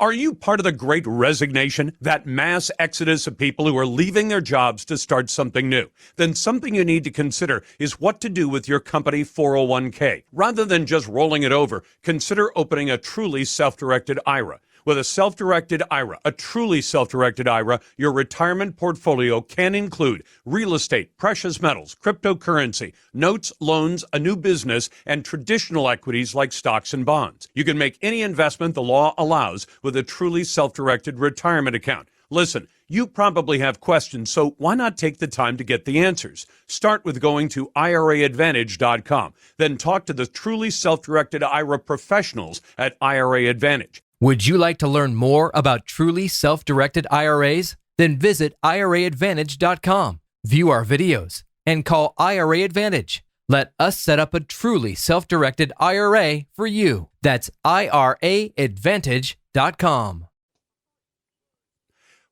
Are you part of the great resignation, that mass exodus of people who are leaving their jobs to start something new? Then something you need to consider is what to do with your company 401k. Rather than just rolling it over, consider opening a truly self-directed IRA. With a self-directed IRA, a truly self-directed IRA, your retirement portfolio can include real estate, precious metals, cryptocurrency, notes, loans, a new business, and traditional equities like stocks and bonds. You can make any investment the law allows with a truly self-directed retirement account. Listen, you probably have questions, so why not take the time to get the answers? Start with going to IRAadvantage.com. Then talk to the truly self-directed IRA professionals at IRA Advantage. Would you like to learn more about truly self-directed IRAs? Then visit IRAadvantage.com, view our videos, and call IRA Advantage. Let us set up a truly self-directed IRA for you. That's IRAadvantage.com.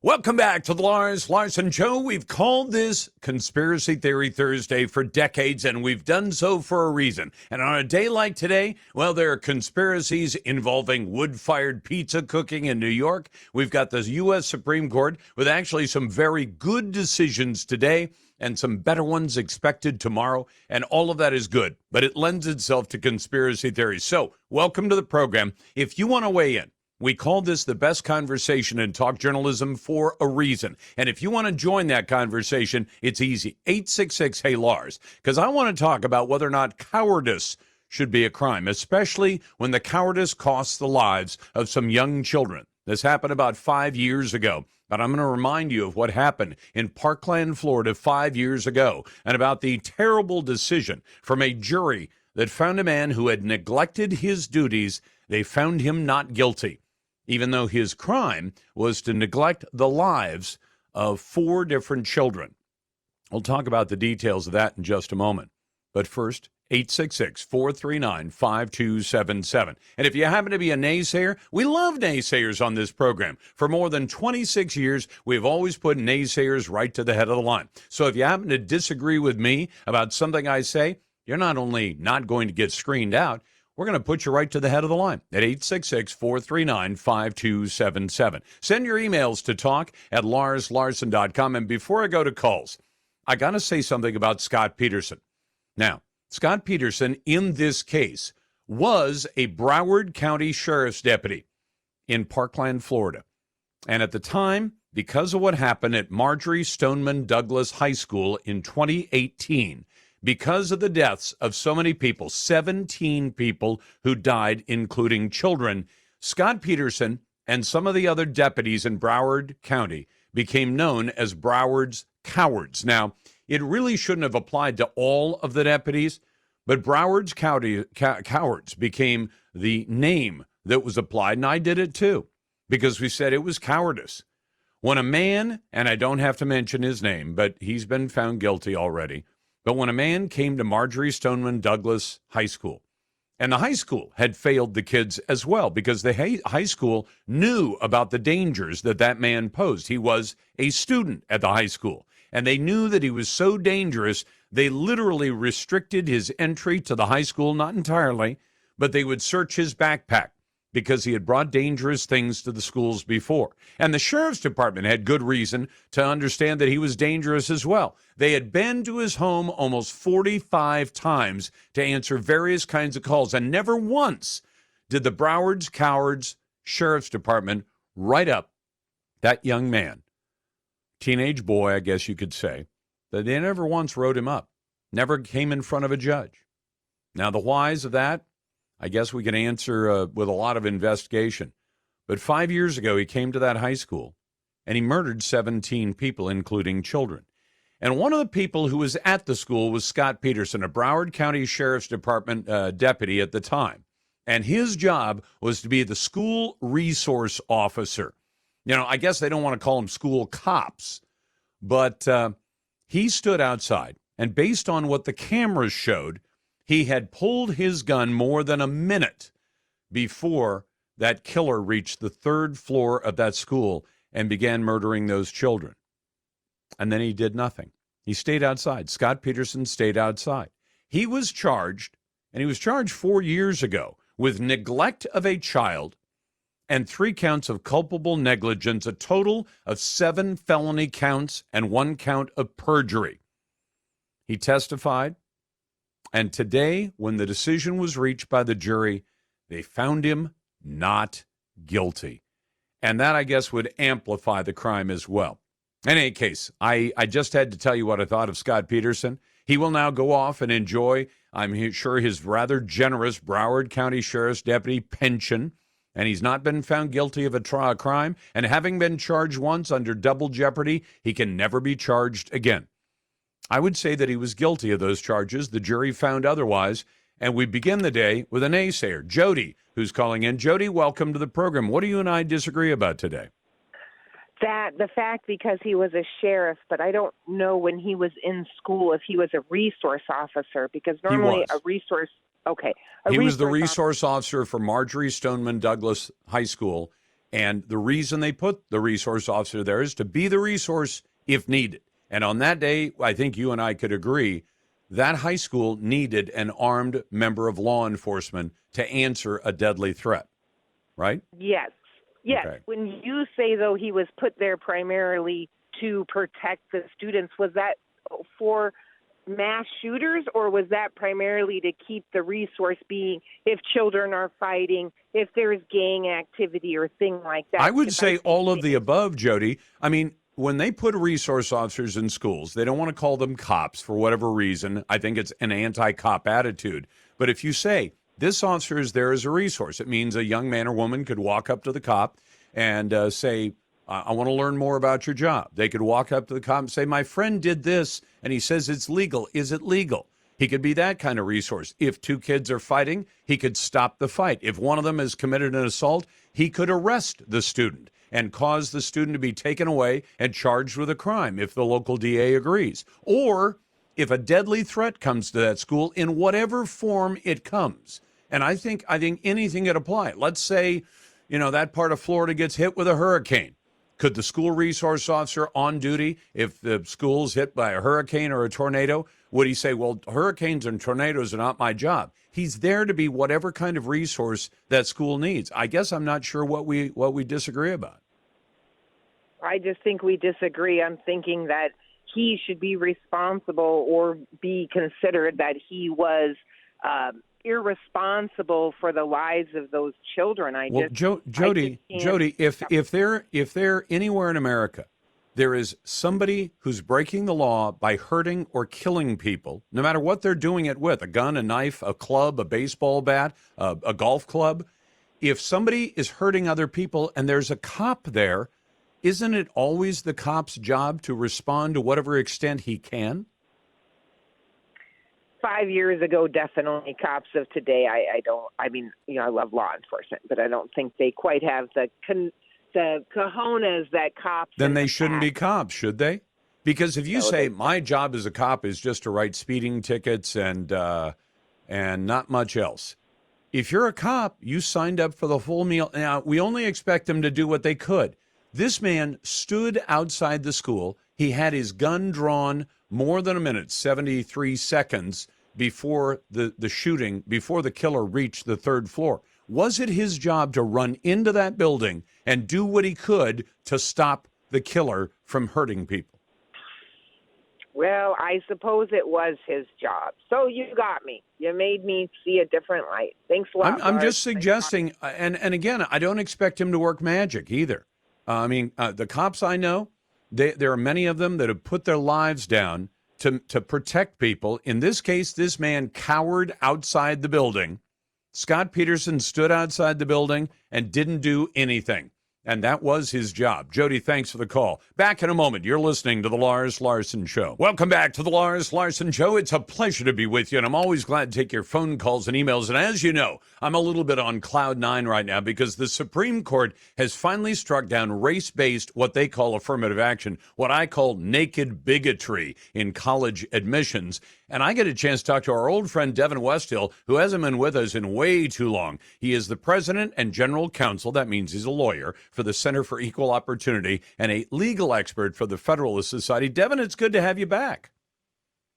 Welcome back to the Lars Larson Show. We've called this Conspiracy Theory Thursday for decades, and we've done so for a reason. And on a day like today, well, there are conspiracies involving wood-fired pizza cooking in New York. We've got the U.S. Supreme Court with actually some very good decisions today and some better ones expected tomorrow, and all of that is good, but it lends itself to conspiracy theories. So, welcome to the program. If you want to weigh in, we call this the best conversation in talk journalism for a reason. And if you want to join that conversation, it's easy. 866-HEY-LARS. Because I want to talk about whether or not cowardice should be a crime, especially when the cowardice costs the lives of some young children. This happened about 5 years ago. But I'm going to remind you of what happened in Parkland, Florida 5 years ago, and about the terrible decision from a jury that found a man who had neglected his duties. They found him not guilty, even though his crime was to neglect the lives of 4 different children. We'll talk about the details of that in just a moment. But first, 866-439-5277. And if you happen to be a naysayer, we love naysayers on this program. For more than 26 years, we've always put naysayers right to the head of the line. So if you happen to disagree with me about something I say, you're not only not going to get screened out, we're going to put you right to the head of the line at 866-439-5277. Send your emails to talk@larslarson.com. And before I go to calls, I got to say something about Scott Peterson. Now, Scott Peterson, in this case, was a Broward County Sheriff's deputy in Parkland, Florida. And at the time, because of what happened at Marjorie Stoneman Douglas High School in 2018, because of the deaths of so many people, 17 people who died, including children, Scott Peterson and some of the other deputies in Broward County became known as Broward's cowards. Now, it really shouldn't have applied to all of the deputies, but Broward's cowards became the name that was applied, and I did it too, because we said it was cowardice. When a man, and I don't have to mention his name, but he's been found guilty already, but when a man came to Marjorie Stoneman Douglas High School, and the high school had failed the kids as well, because the high school knew about the dangers that that man posed. He was a student at the high school, and they knew that he was so dangerous, they literally restricted his entry to the high school, not entirely, but they would search his backpack because he had brought dangerous things to the schools before. And the sheriff's department had good reason to understand that he was dangerous as well. They had been to his home almost 45 times to answer various kinds of calls, and never once did the Broward's Cowards Sheriff's Department write up that young man, teenage boy, I guess you could say, that they never once wrote him up, never came in front of a judge. Now, the whys of that, I guess we can answer with a lot of investigation. But 5 years ago, he came to that high school, and he murdered 17 people, including children. And one of the people who was at the school was Scott Peterson, a Broward County Sheriff's Department deputy at the time. And his job was to be the school resource officer. You know, I guess they don't want to call them school cops, but he stood outside, and based on what the cameras showed, he had pulled his gun more than a minute before that killer reached the 3rd floor of that school and began murdering those children. And then he did nothing. He stayed outside. Scott Peterson stayed outside. He was charged, and he was charged 4 years ago, with neglect of a child and 3 counts of culpable negligence, a total of 7 felony counts and 1 count of perjury. He testified, and today, when the decision was reached by the jury, they found him not guilty. And that, I guess, would amplify the crime as well. In any case, I just had to tell you what I thought of Scott Peterson. He will now go off and enjoy, I'm sure, his rather generous Broward County Sheriff's Deputy pension. And he's not been found guilty of a crime. And having been charged once under double jeopardy, he can never be charged again. I would say that he was guilty of those charges. The jury found otherwise. And we begin the day with a naysayer, Jody, who's calling in. Jody, welcome to the program. What do you and I disagree about today? That the fact because he was a sheriff, but I don't know when he was in school if he was a resource officer, because normally a resource, he was the resource officer for Marjorie Stoneman Douglas High School, and the reason they put the resource officer there is to be the resource if needed. And on that day, I think you and I could agree, that high school needed an armed member of law enforcement to answer a deadly threat, right? Yes. Yes. Okay. When you say, though, he was put there primarily to protect the students, was that for mass shooters, or was that primarily to keep the resource being if children are fighting, if there's gang activity or thing like that? I would say all of the above, Jody. I mean, when they put resource officers in schools, they don't want to call them cops for whatever reason. I think it's an anti-cop attitude. But if you say, this officer is there as a resource, it means a young man or woman could walk up to the cop and say, I want to learn more about your job. They could walk up to the cop and say, my friend did this, and he says it's legal. Is it legal? He could be that kind of resource. If 2 kids are fighting, he could stop the fight. If one of them has committed an assault, he could arrest the student and cause the student to be taken away and charged with a crime if the local DA agrees. Or if a deadly threat comes to that school in whatever form it comes. And I think anything could apply. Let's say, that part of Florida gets hit with a hurricane. Could the school resource officer on duty, if the school's hit by a hurricane or a tornado, would he say, well, hurricanes and tornadoes are not my job? He's there to be whatever kind of resource that school needs. I guess I'm not sure what we disagree about. I just think we disagree. I'm thinking that he should be responsible or be considered that he was irresponsible for the lives of those children. Jody, if they're anywhere in America, there is somebody who's breaking the law by hurting or killing people, no matter what they're doing it with, a gun, a knife, a club, a baseball bat, a golf club. If somebody is hurting other people and there's a cop there, isn't it always the cop's job to respond to whatever extent he can? 5 years ago, definitely. Cops of today, I love law enforcement, but I don't think they quite have the cojones that cops. Then they shouldn't be cops, should they? Because if you say my job as a cop is just to write speeding tickets and not much else. If you're a cop, you signed up for the full meal. Now, we only expect them to do what they could. This man stood outside the school. He had his gun drawn more than a minute, 73 seconds before the shooting, before the killer reached the 3rd floor. Was it his job to run into that building and do what he could to stop the killer from hurting people? Well, I suppose it was his job. So you got me. You made me see a different light. Thanks a lot. I'm just suggesting, and again, I don't expect him to work magic either. The cops I know, there are many of them that have put their lives down to protect people. In this case, this man cowered outside the building. Scott Peterson stood outside the building and didn't do anything. And that was his job. Jody, thanks for the call. Back in a moment. You're listening to The Lars Larson Show. Welcome back to The Lars Larson Show. It's a pleasure to be with you, and I'm always glad to take your phone calls and emails. And as you know, I'm a little bit on cloud 9 right now because the Supreme Court has finally struck down race-based, what they call affirmative action, what I call naked bigotry in college admissions. And I get a chance to talk to our old friend Devin Westhill, who hasn't been with us in way too long. He is the president and general counsel, that means he's a lawyer, for the Center for Equal Opportunity and a legal expert for the Federalist Society. Devin, it's good to have you back.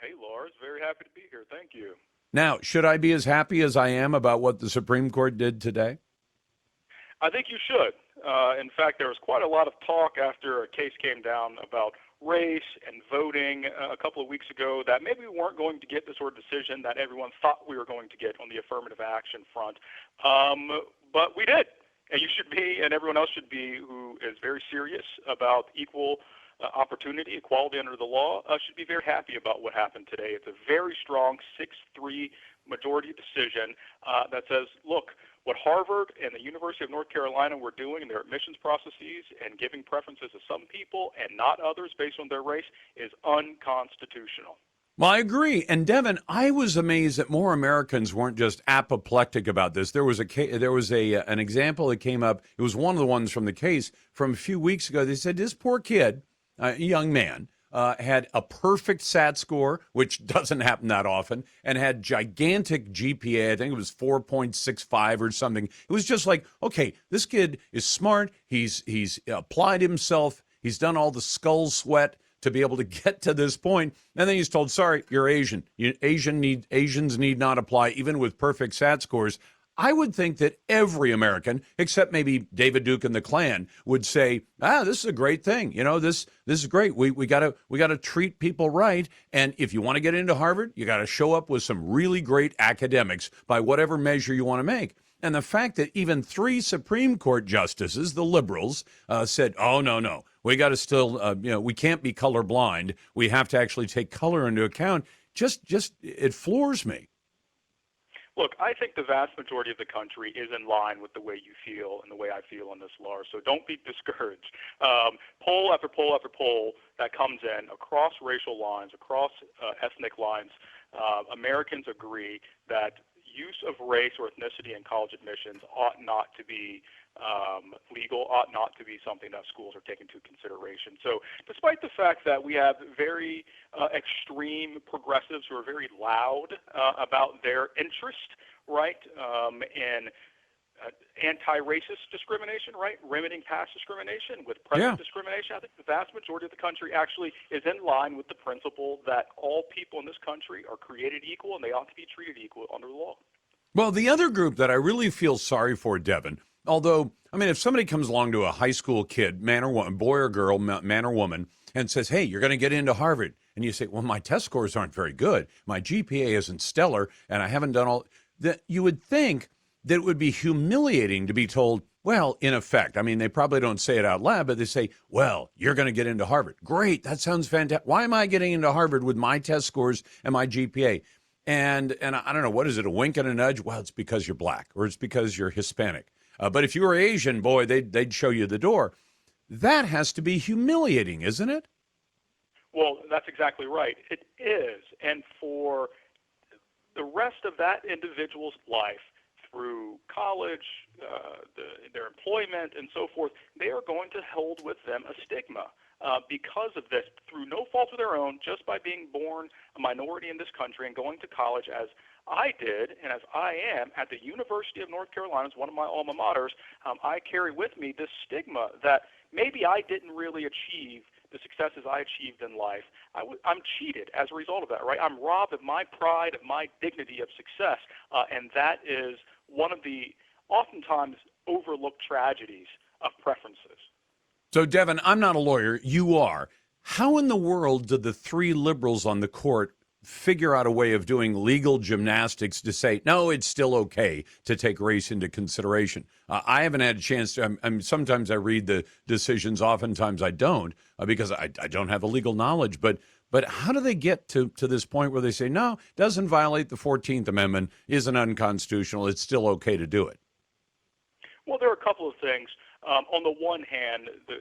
Hey, Lars. Very happy to be here. Thank you. Now, should I be as happy as I am about what the Supreme Court did today? I think you should. In fact, there was quite a lot of talk after a case came down about race and voting a couple of weeks ago that maybe we weren't going to get the sort of decision that everyone thought we were going to get on the affirmative action front. But we did. And you should be, and everyone else should be, who is very serious about equal opportunity, equality under the law, should be very happy about what happened today. It's a very strong 6-3 majority decision that says, look, what Harvard and the University of North Carolina were doing in their admissions processes and giving preferences to some people and not others based on their race is unconstitutional. Well, I agree. And Devin, I was amazed that more Americans weren't just apoplectic about this. There was an example that came up. It was one of the ones from the case from a few weeks ago. They said this poor kid, a young man, had a perfect SAT score, which doesn't happen that often, and had gigantic GPA. I think it was 4.65 or something. It was just like, okay, this kid is smart. He's applied himself. He's done all the skull sweat to be able to get to this point. And then he's told, sorry, you're Asian. Asians need not apply, even with perfect SAT scores. I would think that every American, except maybe David Duke and the Klan, would say, this is a great thing. You know, this is great. We gotta treat people right. And if you want to get into Harvard, you got to show up with some really great academics by whatever measure you want to make. And the fact that even 3 Supreme Court justices, the liberals, said, oh, no, we got to still, we can't be colorblind. We have to actually take color into account. Just it floors me. Look, I think the vast majority of the country is in line with the way you feel and the way I feel on this, Lars. So don't be discouraged. Poll after poll after poll that comes in across racial lines, across ethnic lines, Americans agree that use of race or ethnicity in college admissions ought not to be legal, ought not to be something that schools are taking into consideration. So despite the fact that we have very extreme progressives who are very loud about their interest, right, in anti-racist discrimination, right, remedying past discrimination with present discrimination, I think the vast majority of the country actually is in line with the principle that all people in this country are created equal and they ought to be treated equal under the law. Well, the other group that I really feel sorry for, Devin, although, I mean, if somebody comes along to a high school kid, man or woman, boy or girl, man or woman, and says, hey, you're going to get into Harvard, and you say, well, my test scores aren't very good, my GPA isn't stellar, and I haven't done all that, you would think that it would be humiliating to be told, well, in effect, I mean, they probably don't say it out loud, but they say, well, you're going to get into Harvard. Great, that sounds fantastic. Why am I getting into Harvard with my test scores and my GPA? And I don't know, what is it, a wink and a nudge? Well, it's because you're black or it's because you're Hispanic. But if you were Asian, boy, they'd show you the door. That has to be humiliating, isn't it? Well, that's exactly right. It is. And for the rest of that individual's life, through college, their employment, and so forth, they are going to hold with them a stigma. Because of this, through no fault of their own, just by being born a minority in this country and going to college as I did and as I am at the University of North Carolina, it's one of my alma maters, I carry with me this stigma that maybe I didn't really achieve the successes I achieved in life. I'm cheated as a result of that, right? I'm robbed of my pride, of my dignity of success, and that is one of the oftentimes overlooked tragedies of preferences. So, Devin, I'm not a lawyer. You are. How in the world did the 3 liberals on the court figure out a way of doing legal gymnastics to say, no, it's still okay to take race into consideration? I haven't had a chance to. Sometimes I read the decisions. Oftentimes I don't because I don't have the legal knowledge. But how do they get to this point where they say, no, it doesn't violate the 14th Amendment, isn't unconstitutional, it's still okay to do it? Well, there are a couple of things. On the one hand, the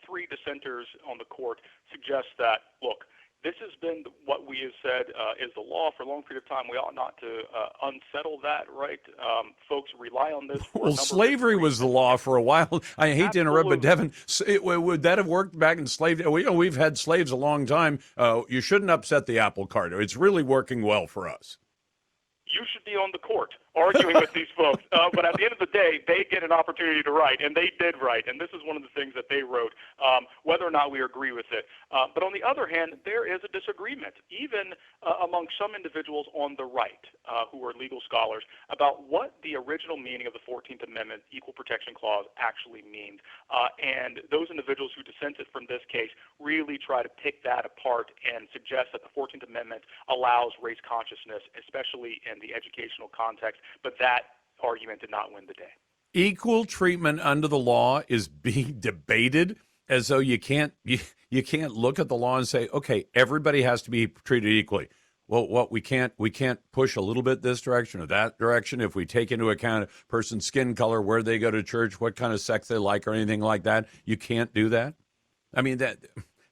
3 dissenters on the court suggest that, look, this has been what we have said is the law for a long period of time. We ought not to unsettle that, right? Folks rely on this. Well, slavery was the law for a while. I hate to interrupt, but Devin, would that have worked back in slavery? We've had slaves a long time. You shouldn't upset the apple cart. It's really working well for us. You should be on the court, arguing with these folks. But at the end of the day, they get an opportunity to write, and they did write. And this is one of the things that they wrote, whether or not we agree with it. But on the other hand, there is a disagreement, even among some individuals on the right who are legal scholars, about what the original meaning of the 14th Amendment Equal Protection Clause actually means. And those individuals who dissented from this case really try to pick that apart and suggest that the 14th Amendment allows race consciousness, especially in the educational context. But that argument did not win the day. Equal treatment under the law is being debated as though you can't look at the law and say, okay, everybody has to be treated equally. Well, what we can't push a little bit this direction or that direction if we take into account a person's skin color, where they go to church, what kind of sex they like, or anything like that. You can't do that. I mean, that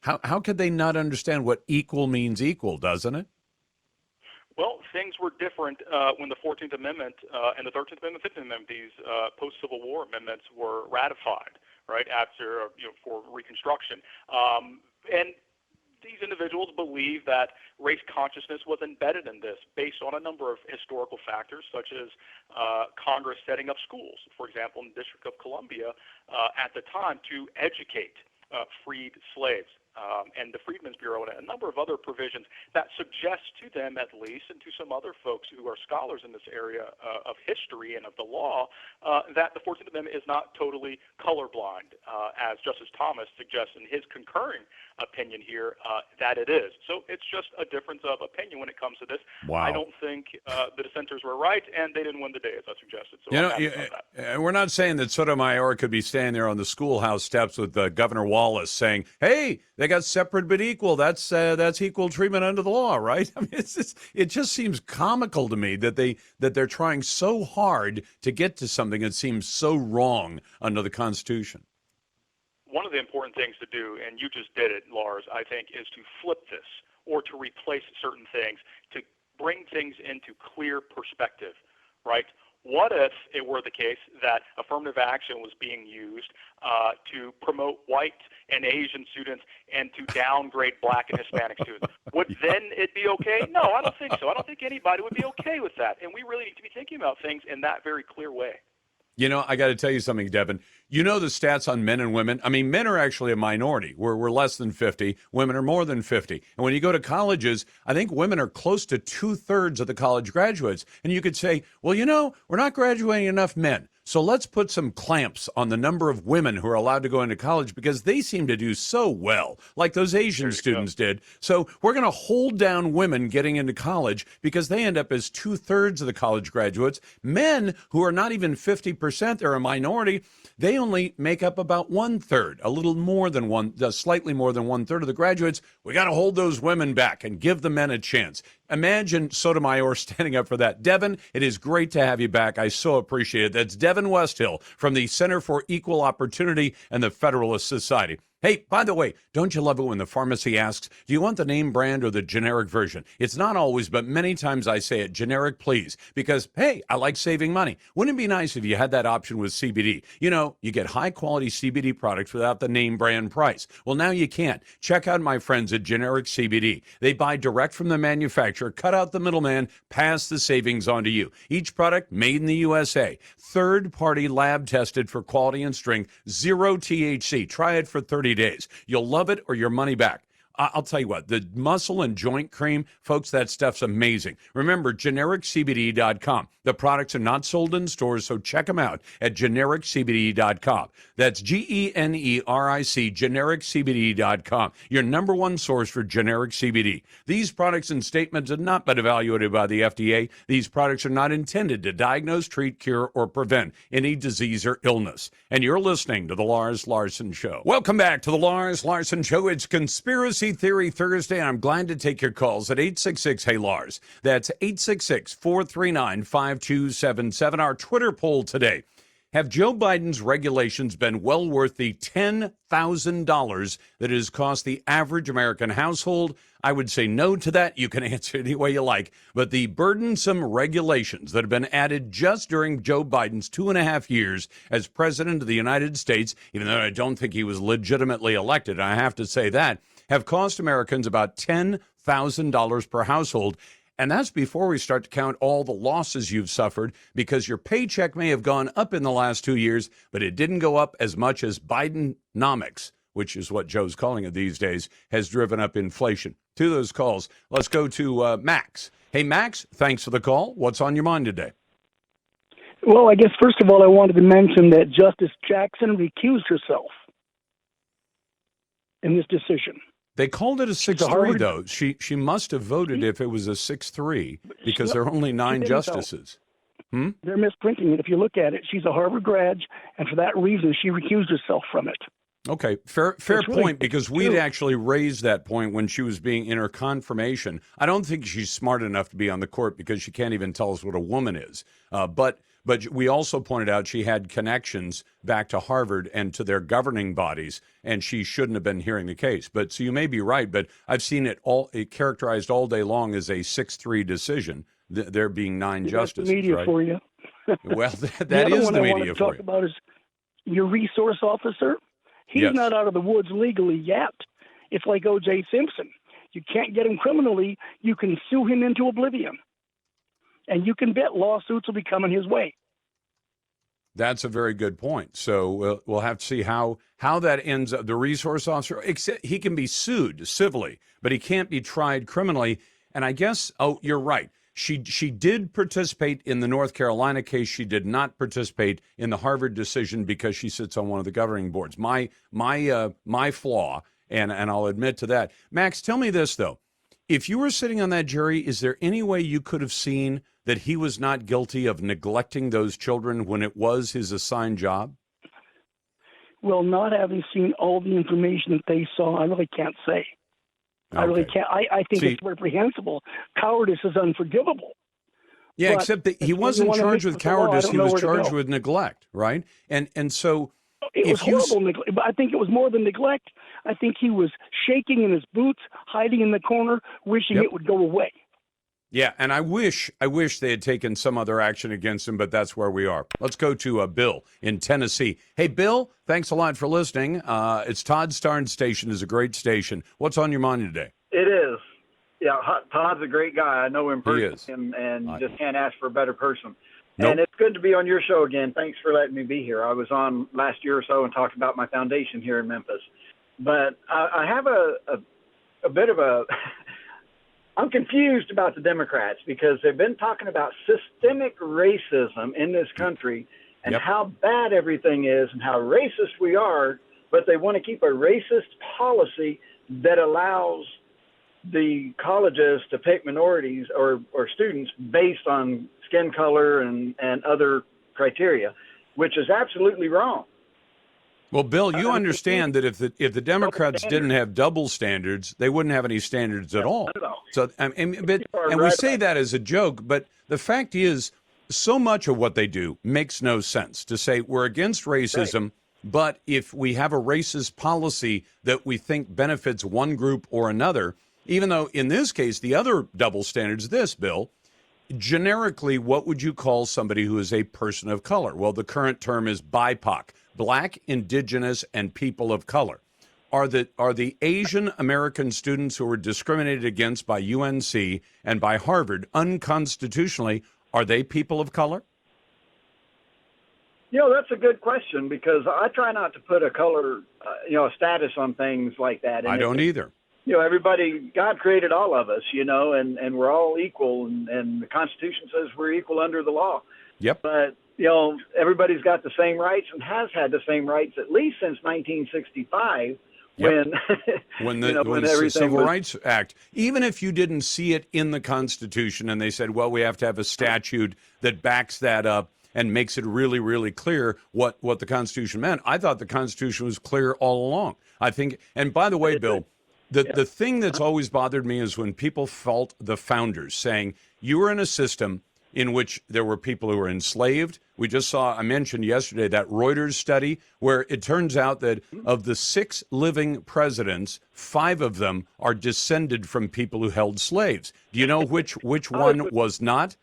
how could they not understand what equal means equal, doesn't it? Well, things were different when the 14th Amendment and the 13th Amendment, 15th Amendment, these post-Civil War amendments were ratified, right, after, for Reconstruction. And these individuals believe that race consciousness was embedded in this based on a number of historical factors, such as Congress setting up schools, for example, in the District of Columbia at the time to educate freed slaves. And the Freedmen's Bureau and a number of other provisions that suggest to them, at least, and to some other folks who are scholars in this area of history and of the law, that the 14th Amendment is not totally colorblind, as Justice Thomas suggests in his concurring opinion here that it is. So it's just a difference of opinion when it comes to this. Wow. I don't think the dissenters were right, and they didn't win the day, as I suggested. So we're not saying that Sotomayor could be standing there on the schoolhouse steps with Governor Wallace saying, hey, they got separate but equal. That's equal treatment under the law, right? I mean, it just seems comical to me that they're trying so hard to get to something that seems so wrong under the Constitution. One of the important things to do, and you just did it, Lars, I think, is to flip this or to replace certain things, to bring things into clear perspective, right? What if it were the case that affirmative action was being used to promote white and Asian students and to downgrade black and Hispanic students? Would then it be okay? No, I don't think so. I don't think anybody would be okay with that. And we really need to be thinking about things in that very clear way. I got to tell you something, Devin. You know the stats on men and women? I mean, men are actually a minority. We're less than 50. Women are more than 50. And when you go to colleges, I think women are close to 2/3 of the college graduates. And you could say, well, we're not graduating enough men. So let's put some clamps on the number of women who are allowed to go into college because they seem to do so well, like those Asian students did. So we're going to hold down women getting into college because they end up as 2/3 of the college graduates. Men who are not even 50%, they're a minority, they only make up about 1/3, a little more than slightly more than 1/3 of the graduates. We got to hold those women back and give the men a chance. Imagine Sotomayor standing up for that. Devin, it is great to have you back. I so appreciate it. That's Devin Westhill from the Center for Equal Opportunity and the Federalist Society. Hey, by the way, don't you love it when the pharmacy asks, do you want the name brand or the generic version? It's not always, but many times I say it, generic, please, because, hey, I like saving money. Wouldn't it be nice if you had that option with CBD? You get high-quality CBD products without the name brand price. Well, now you can't. Check out my friends at Generic CBD. They buy direct from the manufacturer, cut out the middleman, pass the savings on to you. Each product made in the USA. Third-party lab tested for quality and strength, 0 THC. Try it for 30 days. You'll love it or your money back. I'll tell you what, the muscle and joint cream, folks, that stuff's amazing. Remember, GenericCBD.com. The products are not sold in stores, so check them out at GenericCBD.com. That's GENERIC, GenericCBD.com. Your number one source for generic CBD. These products and statements have not been evaluated by the FDA. These products are not intended to diagnose, treat, cure, or prevent any disease or illness. And you're listening to The Lars Larson Show. Welcome back to The Lars Larson Show. It's Conspiracy Theory Thursday, and I'm glad to take your calls at 866-HEY-LARS. That's 866-439-5277. Our Twitter poll today. Have Joe Biden's regulations been well worth the $10,000 that it has cost the average American household? I would say no to that. You can answer any way you like. But the burdensome regulations that have been added just during Joe Biden's 2.5 years as president of the United States, even though I don't think he was legitimately elected, and I have to say that, have cost Americans about $10,000 per household. And that's before we start to count all the losses you've suffered because your paycheck may have gone up in the last 2 years, but it didn't go up as much as Bidenomics, which is what Joe's calling it these days, has driven up inflation. To those calls, let's go to Max. Hey, Max, thanks for the call. What's on your mind today? Well, I guess first of all, I wanted to mention that Justice Jackson recused herself in this decision. They called it a 6-3, though. She must have voted if it was a 6-3 because there are only 9 justices. They're misprinting it. If you look at it, she's a Harvard grad, and for that reason, she recused herself from it. Okay, fair really point, because we'd actually raised that point when she was being in her confirmation. I don't think she's smart enough to be on the court because she can't even tell us what a woman is. But we also pointed out she had connections back to Harvard and to their governing bodies, and she shouldn't have been hearing the case. But so you may be right, but I've seen it characterized all day long as a 6-3 decision. There being 9 justices, that's the media right? For you. Well, that is the media for you. The other one I want to talk about is your resource officer. He's Yes. not out of the woods legally yet. It's like O.J. Simpson. You can't get him criminally. You can sue him into oblivion. And you can bet lawsuits will be coming his way. That's a very good point. So we'll have to see how that ends up. The resource officer, except he can be sued civilly, but he can't be tried criminally. And I guess, you're right. She did participate in the North Carolina case. She did not participate in the Harvard decision because she sits on one of the governing boards. My flaw, and I'll admit to that. Max, tell me this, though. If you were sitting on that jury, is there any way you could have seen that he was not guilty of neglecting those children when it was his assigned job? Well, not having seen all the information that they saw, I really can't say. I really can't. I think it's reprehensible. Cowardice is unforgivable. Yeah, but except that he wasn't charged with cowardice. He was charged with neglect, right? And so it was horrible neglect. But I think it was more than neglect. I think he was shaking in his boots, hiding in the corner, wishing it would go away. Yeah, and I wish they had taken some other action against him, but that's where we are. Let's go to Bill in Tennessee. Hey, Bill, thanks a lot for listening. It's Todd Starnes Station is a great station. What's on your mind today? It is. Yeah, Todd's a great guy. I know him personally, and just can't ask for a better person. Nope. And it's good to be on your show again. Thanks for letting me be here. I was on last year or so and talked about my foundation here in Memphis. But I have a bit of a I'm confused about the Democrats because they've been talking about systemic racism in this country and how bad everything is and how racist we are, but they want to keep a racist policy that allows the colleges to pick minorities or students based on skin color and other criteria, which is absolutely wrong. Well, Bill, you understand that if the Democrats didn't have double standards, they wouldn't have any standards at all. So, and we say that as a joke, but the fact is, so much of what they do makes no sense. To say we're against racism, but if we have a racist policy that we think benefits one group or another, even though in this case the other double standard is this, Bill. Generically, what would you call somebody who is a person of color? Well, the current term is BIPOC. Black, Indigenous, and people of color. Are the Asian American students who were discriminated against by UNC and by Harvard unconstitutionally, are they people of color? That's a good question because I try not to put a color, a status on things like that. And I don't either. Everybody, God created all of us, and we're all equal, and the Constitution says we're equal under the law. Yep. But everybody's got the same rights and has had the same rights at least since 1965 when the Civil Rights Act. Even if you didn't see it in the Constitution and they said, well, we have to have a statute that backs that up and makes it really, really clear what the Constitution meant. I thought the Constitution was clear all along. I think, and by the way, Bill, the thing that's always bothered me is when people fault the founders, saying you were in a system in which there were people who were enslaved. We just saw, I mentioned yesterday, that Reuters study where it turns out that of the 6 living presidents, 5 of them are descended from people who held slaves. Do you know which one was not?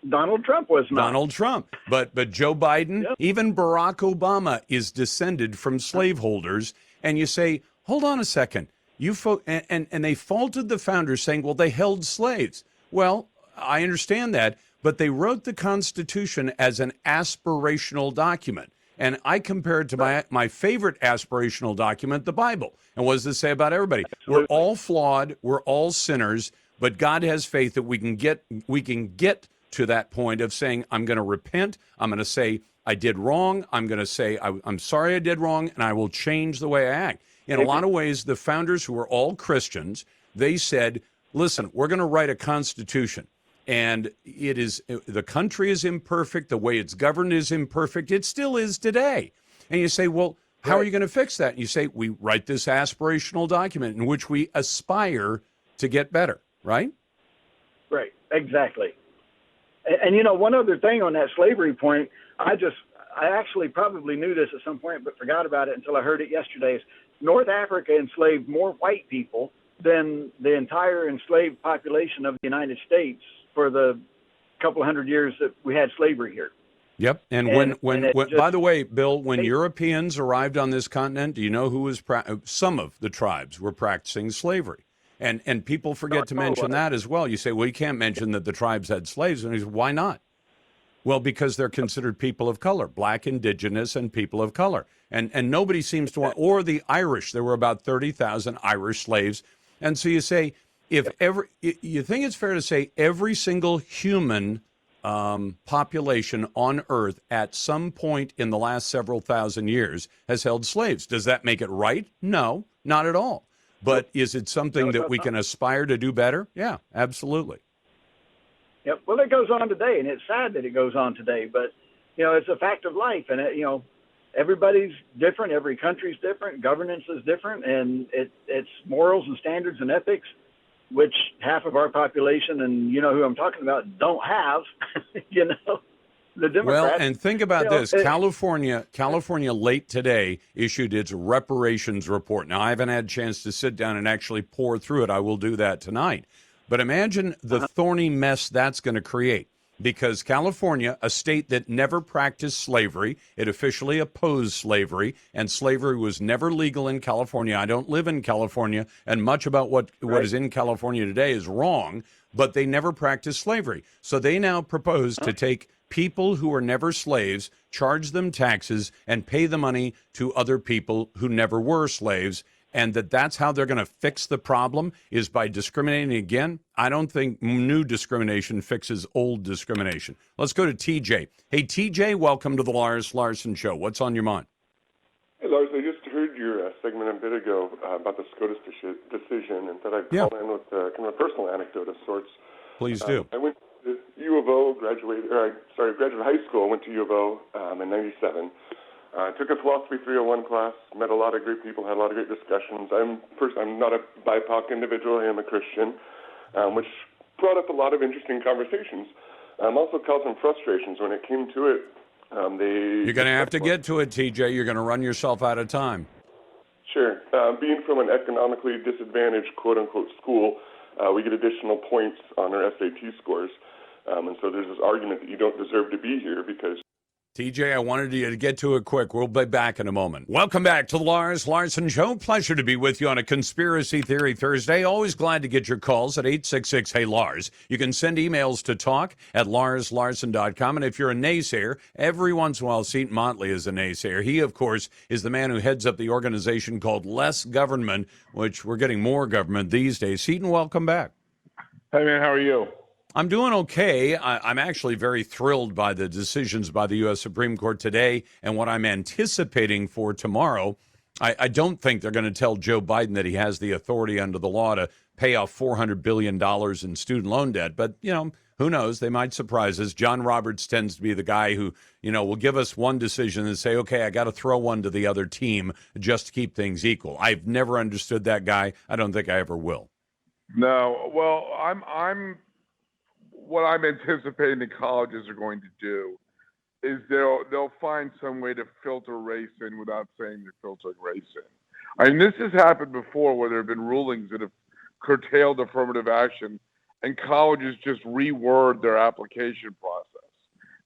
Donald Trump was not. Donald Trump. But Joe Biden, even Barack Obama is descended from slaveholders. And you say, hold on a second. And they faulted the founders saying, well, they held slaves. Well, I understand that, but they wrote the Constitution as an aspirational document. And I compare it to my favorite aspirational document, the Bible. And what does it say about everybody? We're all flawed, we're all sinners, but God has faith that we can get to that point of saying, I'm going to repent, I'm going to say I did wrong, I'm going to say I'm sorry I did wrong, and I will change the way I act. In a lot of ways, the founders, who were all Christians, they said, listen, we're going to write a constitution. And the country is imperfect. The way it's governed is imperfect. It still is today. And you say, well, how are you going to fix that? And you say, we write this aspirational document in which we aspire to get better, right? Right, exactly. And you know, one other thing on that slavery point, I actually probably knew this at some point, but forgot about it until I heard it yesterday. Is North Africa enslaved more white people than the entire enslaved population of the United States for the couple hundred years that we had slavery here. Yep. And by the way, Bill, when Europeans arrived on this continent, do you know who was some of the tribes were practicing slavery? And people forget to mention that as well. You say, well, you can't mention that the tribes had slaves. And he says, why not? Well, because they're considered people of color, black, indigenous, and people of color. And nobody seems to want, or the Irish. There were about 30,000 Irish slaves. And so you say, you think it's fair to say every single human population on Earth at some point in the last several thousand years has held slaves. Does that make it right? No, not at all. But is it something that we can aspire to do better? Yeah, absolutely. Yep. Well, it goes on today, and it's sad that it goes on today. But, you know, it's a fact of life. And, everybody's different. Every country's different. Governance is different. And it's morals and standards and ethics, which half of our population, and you know who I'm talking about, don't have, the Democrats. Well, and think about this. California late today issued its reparations report. Now, I haven't had a chance to sit down and actually pour through it. I will do that tonight. But imagine the thorny mess that's going to create. Because California, a state that never practiced slavery, it officially opposed slavery, and slavery was never legal in California. I don't live in California, and much about what is in California today is wrong, but they never practiced slavery. So they now propose to take people who were never slaves, charge them taxes, and pay the money to other people who never were slaves, and that's how they're going to fix the problem, is by discriminating again. I don't think new discrimination fixes old discrimination. Let's go to TJ. Hey, TJ, welcome to the Lars Larson Show. What's on your mind? Hey, Lars, I just heard your segment a bit ago about the SCOTUS decision, and thought I'd call in with kind of a personal anecdote of sorts. Please do. I went to U of O, graduated high school. I went to U of O in '97. Took a Philosophy 301 class, met a lot of great people, had a lot of great discussions. I'm not a BIPOC individual. I am a Christian, which brought up a lot of interesting conversations. Also caused some frustrations when it came to it. You're going to have to get to it, TJ. You're going to run yourself out of time. Sure. Being from an economically disadvantaged, quote-unquote, school, we get additional points on our SAT scores. And so there's this argument that you don't deserve to be here because... TJ, I wanted you to get to it quick. We'll be back in a moment. Welcome back to the Lars Larson Show. Pleasure to be with you on a Conspiracy Theory Thursday. Always glad to get your calls at 866-HEY-LARS. You can send emails to talk@larslarson.com. And if you're a naysayer, every once in a while, Seton Motley is a naysayer. He, of course, is the man who heads up the organization called Less Government, which we're getting more government these days. Seton, welcome back. Hey, man, how are you? I'm doing okay. I'm actually very thrilled by the decisions by the U.S. Supreme Court today and what I'm anticipating for tomorrow. I don't think they're going to tell Joe Biden that he has the authority under the law to pay off $400 billion in student loan debt. But, who knows? They might surprise us. John Roberts tends to be the guy who, will give us one decision and say, okay, I got to throw one to the other team just to keep things equal. I've never understood that guy. I don't think I ever will. No. Well, what I'm anticipating the colleges are going to do is they'll find some way to filter race in without saying they're filtering race in. I mean, this has happened before where there have been rulings that have curtailed affirmative action, and colleges just reword their application process.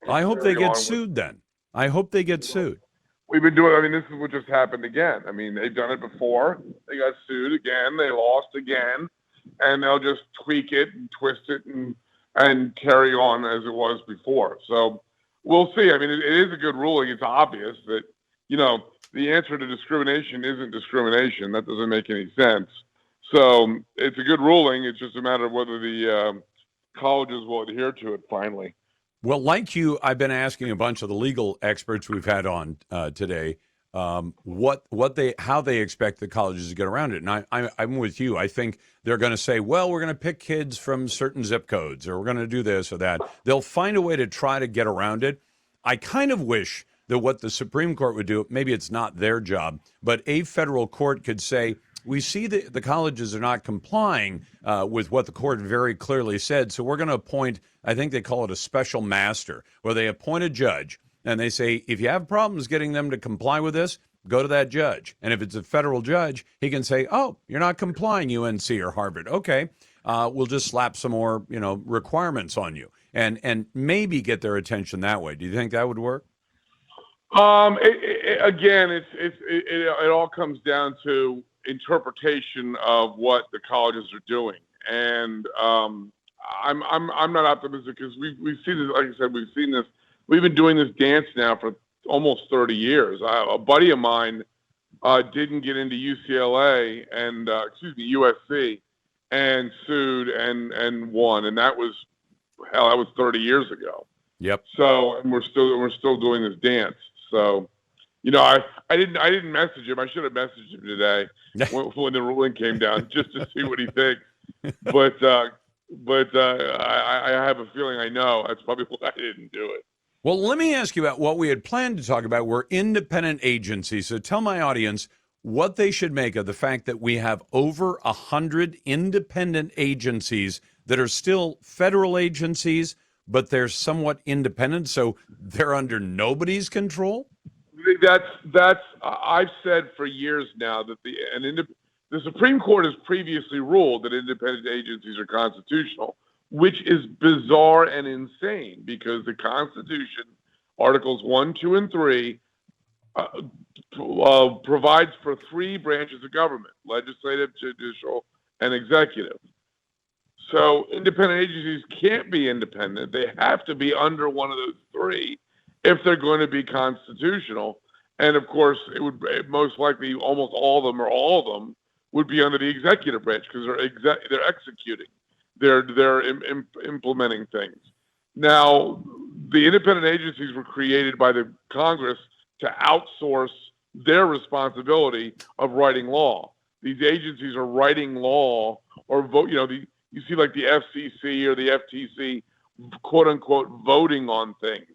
I hope they get sued then. I hope they get sued. We've been this is what just happened again. I mean, they've done it before. They got sued again. They lost again. and they'll just tweak it and twist it and carry on as it was before. So we'll see. I mean, it is a good ruling. It's obvious that, the answer to discrimination isn't discrimination. That doesn't make any sense. So it's a good ruling. It's just a matter of whether the colleges will adhere to it finally. Well, like you, I've been asking a bunch of the legal experts we've had on today how they expect the colleges to get around it. And I'm with you. I think they're going to say, well, we're going to pick kids from certain zip codes, or we're going to do this or that. They'll find a way to try to get around it. I kind of wish that what the Supreme Court would do, maybe it's not their job, but a federal court could say, we see that the colleges are not complying with what the court very clearly said, so we're going to appoint, I think they call it a special master, where they appoint a judge, and they say, if you have problems getting them to comply with this, go to that judge. And if it's a federal judge, he can say, oh, you're not complying, UNC or Harvard. Okay, we'll just slap some more, requirements on you, and maybe get their attention that way. Do you think that would work? Again, it all comes down to interpretation of what the colleges are doing, and I'm not optimistic because we've seen this. Like I said, we've seen this. We've been doing this dance now for almost 30 years. A buddy of mine didn't get into UCLA and USC, and sued and won, and that was 30 years ago. Yep. So, and we're still doing this dance. So, I didn't message him. I should have messaged him today when the ruling came down, just to see what he thinks. But I have a feeling I know that's probably why I didn't do it. Well, let me ask you about what we had planned to talk about. We're independent agencies. So tell my audience what they should make of the fact that we have over 100 independent agencies that are still federal agencies, but they're somewhat independent, so they're under nobody's control? That's I've said for years now that the Supreme Court has previously ruled that independent agencies are constitutional, which is bizarre and insane because the Constitution, Articles 1, 2, and 3, provides for three branches of government: legislative, judicial, and executive. So independent agencies can't be independent. They have to be under one of those three if they're going to be constitutional. And of course, it would most likely almost all of them or all of them would be under the executive branch because they're executing, they're implementing things. Now, the independent agencies were created by the Congress to outsource their responsibility of writing law. These agencies are writing law or vote. You see like the FCC or the FTC, quote unquote, voting on things.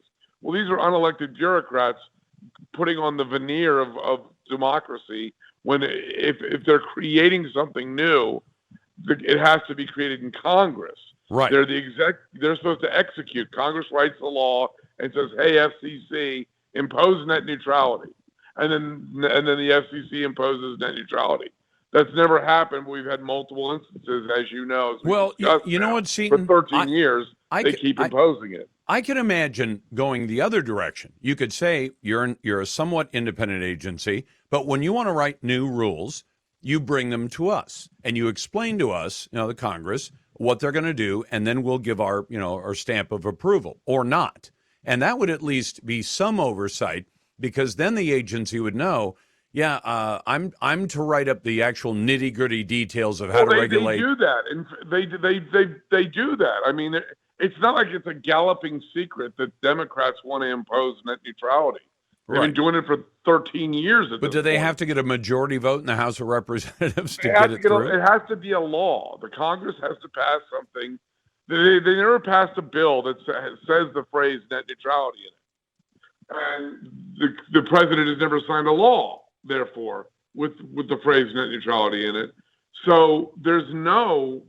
Well, these are unelected bureaucrats putting on the veneer of democracy when if they're creating something new, it has to be created in Congress. Right. They're supposed to execute. Congress writes the law and says, hey, FCC, impose net neutrality. And then the FCC imposes net neutrality. That's never happened. We've had multiple instances, as you know. Well, you know what, Seaton? For 13 years, they keep imposing it. I can imagine going the other direction. You could say you're a somewhat independent agency, but when you want to write new rules, you bring them to us and you explain to us, the Congress, what they're going to do, and then we'll give our stamp of approval or not. And that would at least be some oversight, because then the agency would know, I'm to write up the actual nitty gritty details of how to regulate. They do that, and they do that. I mean, it's not like it's a galloping secret that Democrats want to impose net neutrality. They've been doing it for 13 years. But do they have to get a majority vote in the House of Representatives to get it through? It has to be a law. The Congress has to pass something. They never passed a bill that says the phrase net neutrality in it. And the president has never signed a law, therefore, with the phrase net neutrality in it. So there's no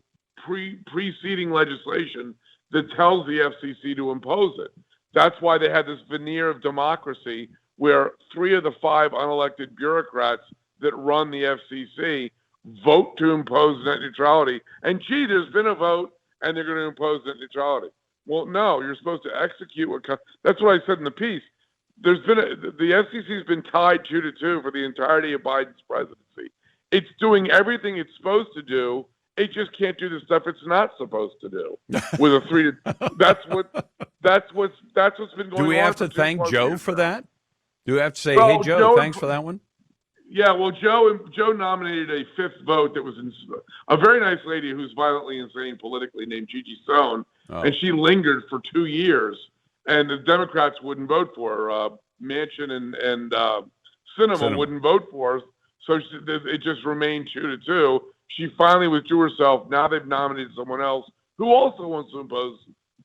preceding legislation that tells the FCC to impose it. That's why they had this veneer of democracy where 3 of the 5 unelected bureaucrats that run the FCC vote to impose net neutrality. And gee, there's been a vote and they're going to impose net neutrality. Well, no, you're supposed to execute that's what I said in the piece. The FCC has been tied 2-2 for the entirety of Biden's presidency. It's doing everything it's supposed to do it just can't do the stuff it's not supposed to do. With a 3 to that's what's been going on. Do we have for to thank Joe for that? Do we have to say, Well, hey, Joe, thanks for that one? Yeah, well, Joe nominated a fifth vote that was a very nice lady who's violently insane politically named Gigi Sohn, and she lingered for 2 years, and the Democrats wouldn't vote for her. Manchin and Sinema wouldn't vote for her, so it just remained 2-2. She finally withdrew herself. Now they've nominated someone else who also wants to impose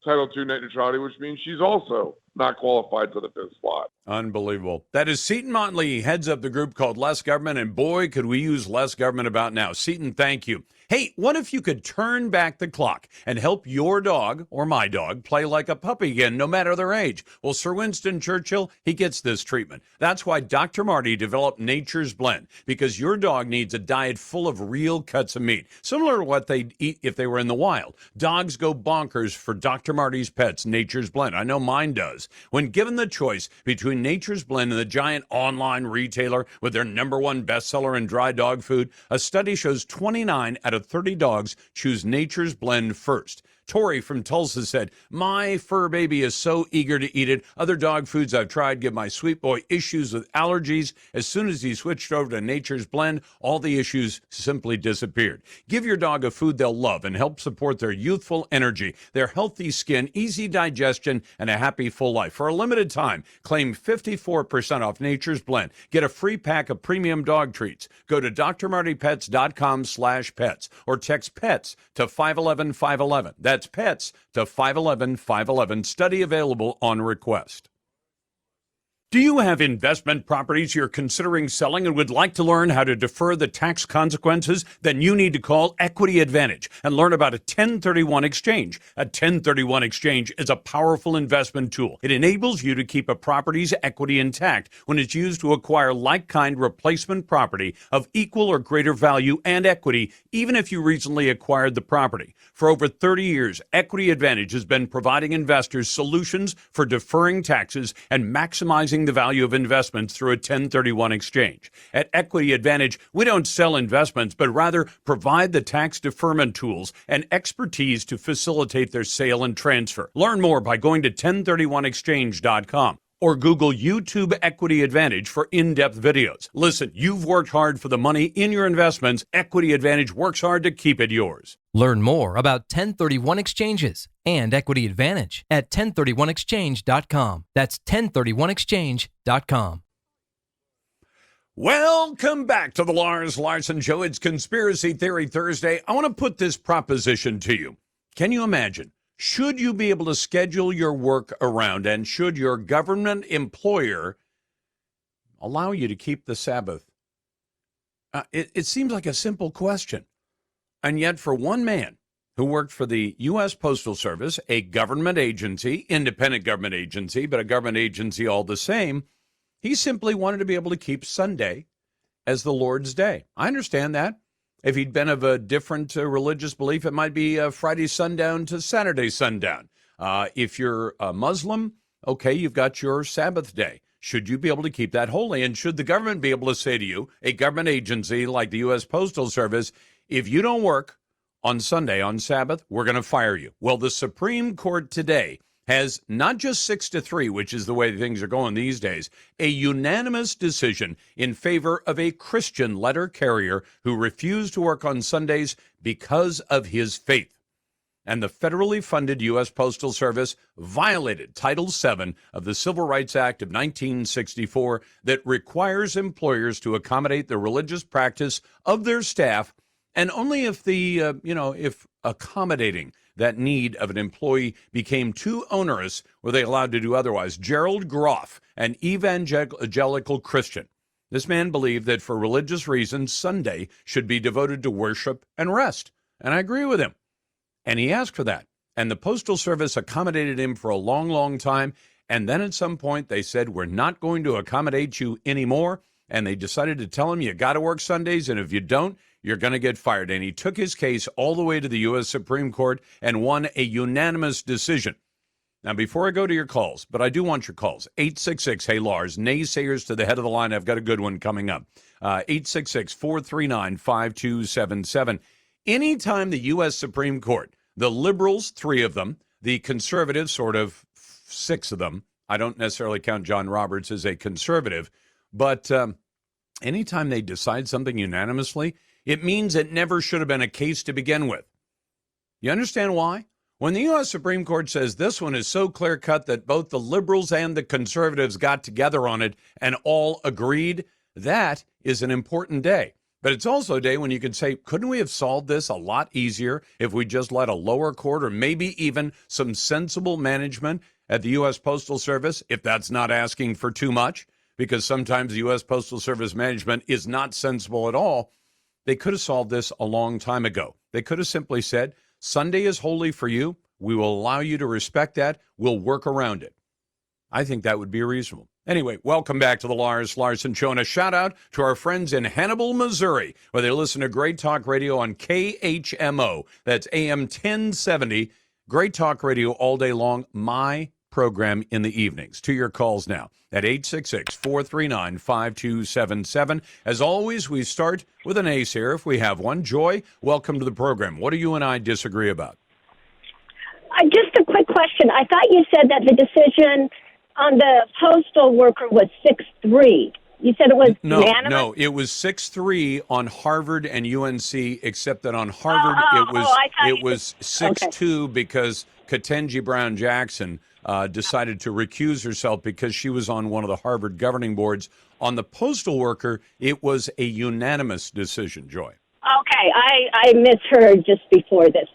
Title II net neutrality, which means she's also not qualified for the fifth slot. Unbelievable. That is Seton Motley. He heads up the group called Less Government, and boy, could we use less government about now. Seton, thank you. Hey, what if you could turn back the clock and help your dog or my dog play like a puppy again, no matter their age? Well, Sir Winston Churchill, he gets this treatment. That's why Dr. Marty developed Nature's Blend, because your dog needs a diet full of real cuts of meat, similar to what they'd eat if they were in the wild. Dogs go bonkers for Dr. Marty's Pets Nature's Blend. I know mine does. When given the choice between Nature's Blend and the giant online retailer with their #1 bestseller in dry dog food, a study shows 29 out of 30 dogs choose Nature's Blend first. Tori from Tulsa said, my fur baby is so eager to eat it. Other dog foods I've tried give my sweet boy issues with allergies. As soon as he switched over to Nature's Blend, all the issues simply disappeared. Give your dog a food they'll love and help support their youthful energy, their healthy skin, easy digestion, and a happy full life. For a limited time, claim 54% off Nature's Blend. Get a free pack of premium dog treats. Go to drmartypets.com/pets or text PETS to 511-511. That's PETS to 511-511. Study available on request. Do you have investment properties you're considering selling and would like to learn how to defer the tax consequences? Then you need to call Equity Advantage and learn about a 1031 exchange. A 1031 exchange is a powerful investment tool. It enables you to keep a property's equity intact when it's used to acquire like-kind replacement property of equal or greater value and equity, even if you recently acquired the property. For over 30 years, Equity Advantage has been providing investors solutions for deferring taxes and maximizing the value of investments through a 1031 exchange. At Equity Advantage, we don't sell investments, but rather provide the tax deferment tools and expertise to facilitate their sale and transfer. Learn more by going to 1031exchange.com. or Google YouTube Equity Advantage for in-depth videos. Listen, you've worked hard for the money in your investments. Equity Advantage works hard to keep it yours. Learn more about 1031 exchanges and Equity Advantage at 1031exchange.com. That's 1031exchange.com. Welcome back to the Lars Larson Show. It's Conspiracy Theory Thursday. I want to put this proposition to you. Can you imagine? Should you be able to schedule your work around, and should your government employer allow you to keep the Sabbath? It seems like a simple question. And yet for one man who worked for the U.S. Postal Service, a government agency, independent government agency, but a government agency all the same, he simply wanted to be able to keep Sunday as the Lord's Day. I understand that. If he'd been of a different religious belief, it might be Friday sundown to Saturday sundown. If you're a Muslim, okay, you've got your Sabbath day. Should you be able to keep that holy? And should the government be able to say to you, a government agency like the U.S. Postal Service, if you don't work on Sunday, on Sabbath, we're going to fire you? Well, the Supreme Court today has not just 6-3, which is the way things are going these days, a unanimous decision in favor of a Christian letter carrier who refused to work on Sundays because of his faith. And the federally funded U.S. Postal Service violated Title VII of the Civil Rights Act of 1964 that requires employers to accommodate the religious practice of their staff, and only if if accommodating that need of an employee became too onerous were they allowed to do otherwise. Gerald Groff, an evangelical Christian. This man believed that for religious reasons, Sunday should be devoted to worship and rest. And I agree with him. And he asked for that. And the Postal Service accommodated him for a long, long time. And then at some point they said, we're not going to accommodate you anymore. And they decided to tell him, you got to work Sundays. And if you don't, you're going to get fired. And he took his case all the way to the U.S. Supreme Court and won a unanimous decision. Now, before I go to your calls, but I do want your calls, 866-HEY-LARS, naysayers to the head of the line. I've got a good one coming up. 866-439-5277. Anytime the U.S. Supreme Court, the liberals, 3 of them, the conservatives, sort of 6 of them, I don't necessarily count John Roberts as a conservative, but anytime they decide something unanimously, it means it never should have been a case to begin with. You understand why? When the U.S. Supreme Court says this one is so clear-cut that both the liberals and the conservatives got together on it and all agreed, that is an important day. But it's also a day when you can say, couldn't we have solved this a lot easier if we just let a lower court or maybe even some sensible management at the U.S. Postal Service, if that's not asking for too much, because sometimes the U.S. Postal Service management is not sensible at all. They could have solved this a long time ago. They could have simply said, Sunday is holy for you. We will allow you to respect that. We'll work around it. I think that would be reasonable. Anyway, welcome back to the Lars Larson Show, and a shout out to our friends in Hannibal, Missouri, where they listen to Great Talk Radio on KHMO. That's AM 1070. Great Talk Radio all day long. My program in the evenings. To your calls now at 866-439-5277. As always, we start with an ace here if we have one. Joy, welcome to the program. What do you and I disagree about? Just a quick question. I thought you said that the decision on the postal worker was 6-3. You said it was unanimous? No, it was 6-3 on Harvard and UNC, except that on Harvard it was 6-2 because Ketanji Brown Jackson decided to recuse herself because she was on one of the Harvard governing boards. On the postal worker, it was a unanimous decision, Joy. Okay, I misheard just before this.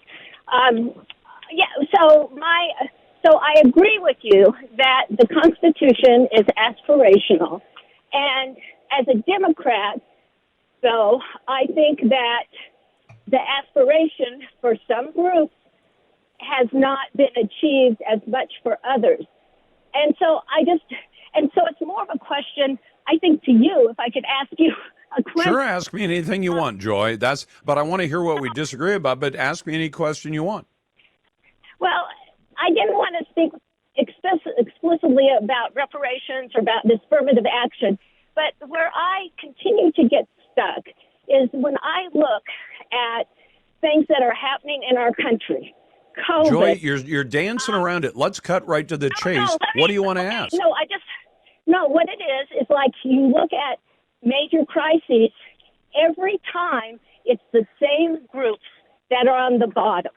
So I agree with you that the Constitution is aspirational. And as a Democrat, though, I think that the aspiration for some groups has not been achieved as much for others. And so it's more of a question, I think, to you, if I could ask you a question. Sure, ask me anything you want, Joy. But I want to hear what we disagree about, but ask me any question you want. Well, I didn't want to speak explicitly about reparations or about this affirmative action, but where I continue to get stuck is when I look at things that are happening in our country. COVID. Joy, you're dancing around it. Let's cut right to the chase. What do you want to ask? What it is like you look at major crises, every time it's the same groups that are on the bottom.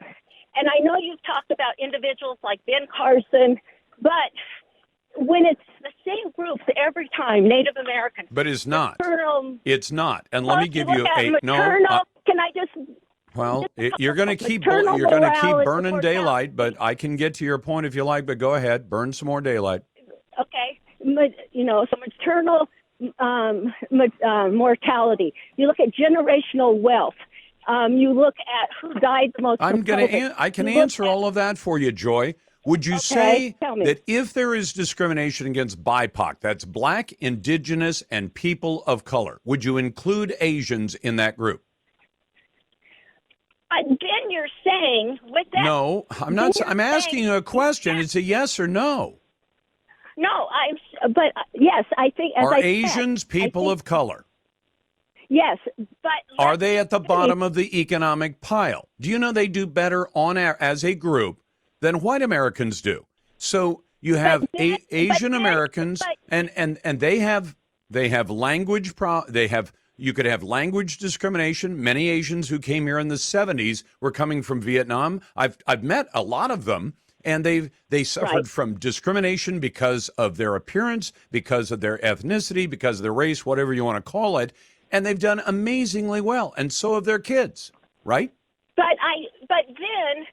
And I know you've talked about individuals like Ben Carson, but when it's the same groups every time, Native Americans. But it's not. It's not. And let me give you can I just... Well, you're going to keep burning daylight, but I can get to your point if you like, but go ahead. Burn some more daylight. Okay. So maternal mortality. You look at generational wealth. You look at who died the most. I can answer all of that for you, Joy. Would you say that if there is discrimination against BIPOC, that's Black, Indigenous, and people of color, would you include Asians in that group? Then you're saying with that. No, I'm not. I'm asking you a question. It's a yes or no. No, but yes, I think. Are Asians people of color? Yes, but are they at the bottom of the economic pile? Do you know they do better as a group than white Americans do? So you have Asian Americans, and they have language you could have language discrimination. Many Asians who came here in the 70s were coming from Vietnam. I've met a lot of them, and they suffered from discrimination because of their appearance, because of their ethnicity, because of their race, whatever you want to call it. And they've done amazingly well, and so have their kids, right? But then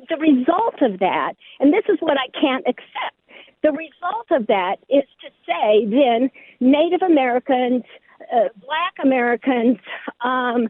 the result of that, and this is what I can't accept. The result of that is to say then Native Americans, Black Americans, and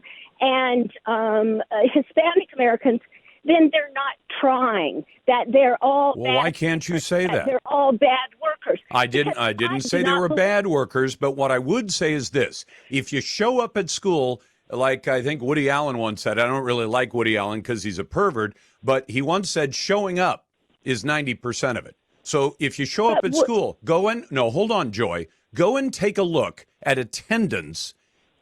Hispanic Americans, then they're not trying. That they're all. Well, why can't you say that? They're all bad workers. I didn't say they were bad workers, but what I would say is this: if you show up at school, like I think Woody Allen once said, I don't really like Woody Allen because he's a pervert, but he once said showing up is 90% of it. So if you show up at school, hold on, Joy, go and take a look at attendance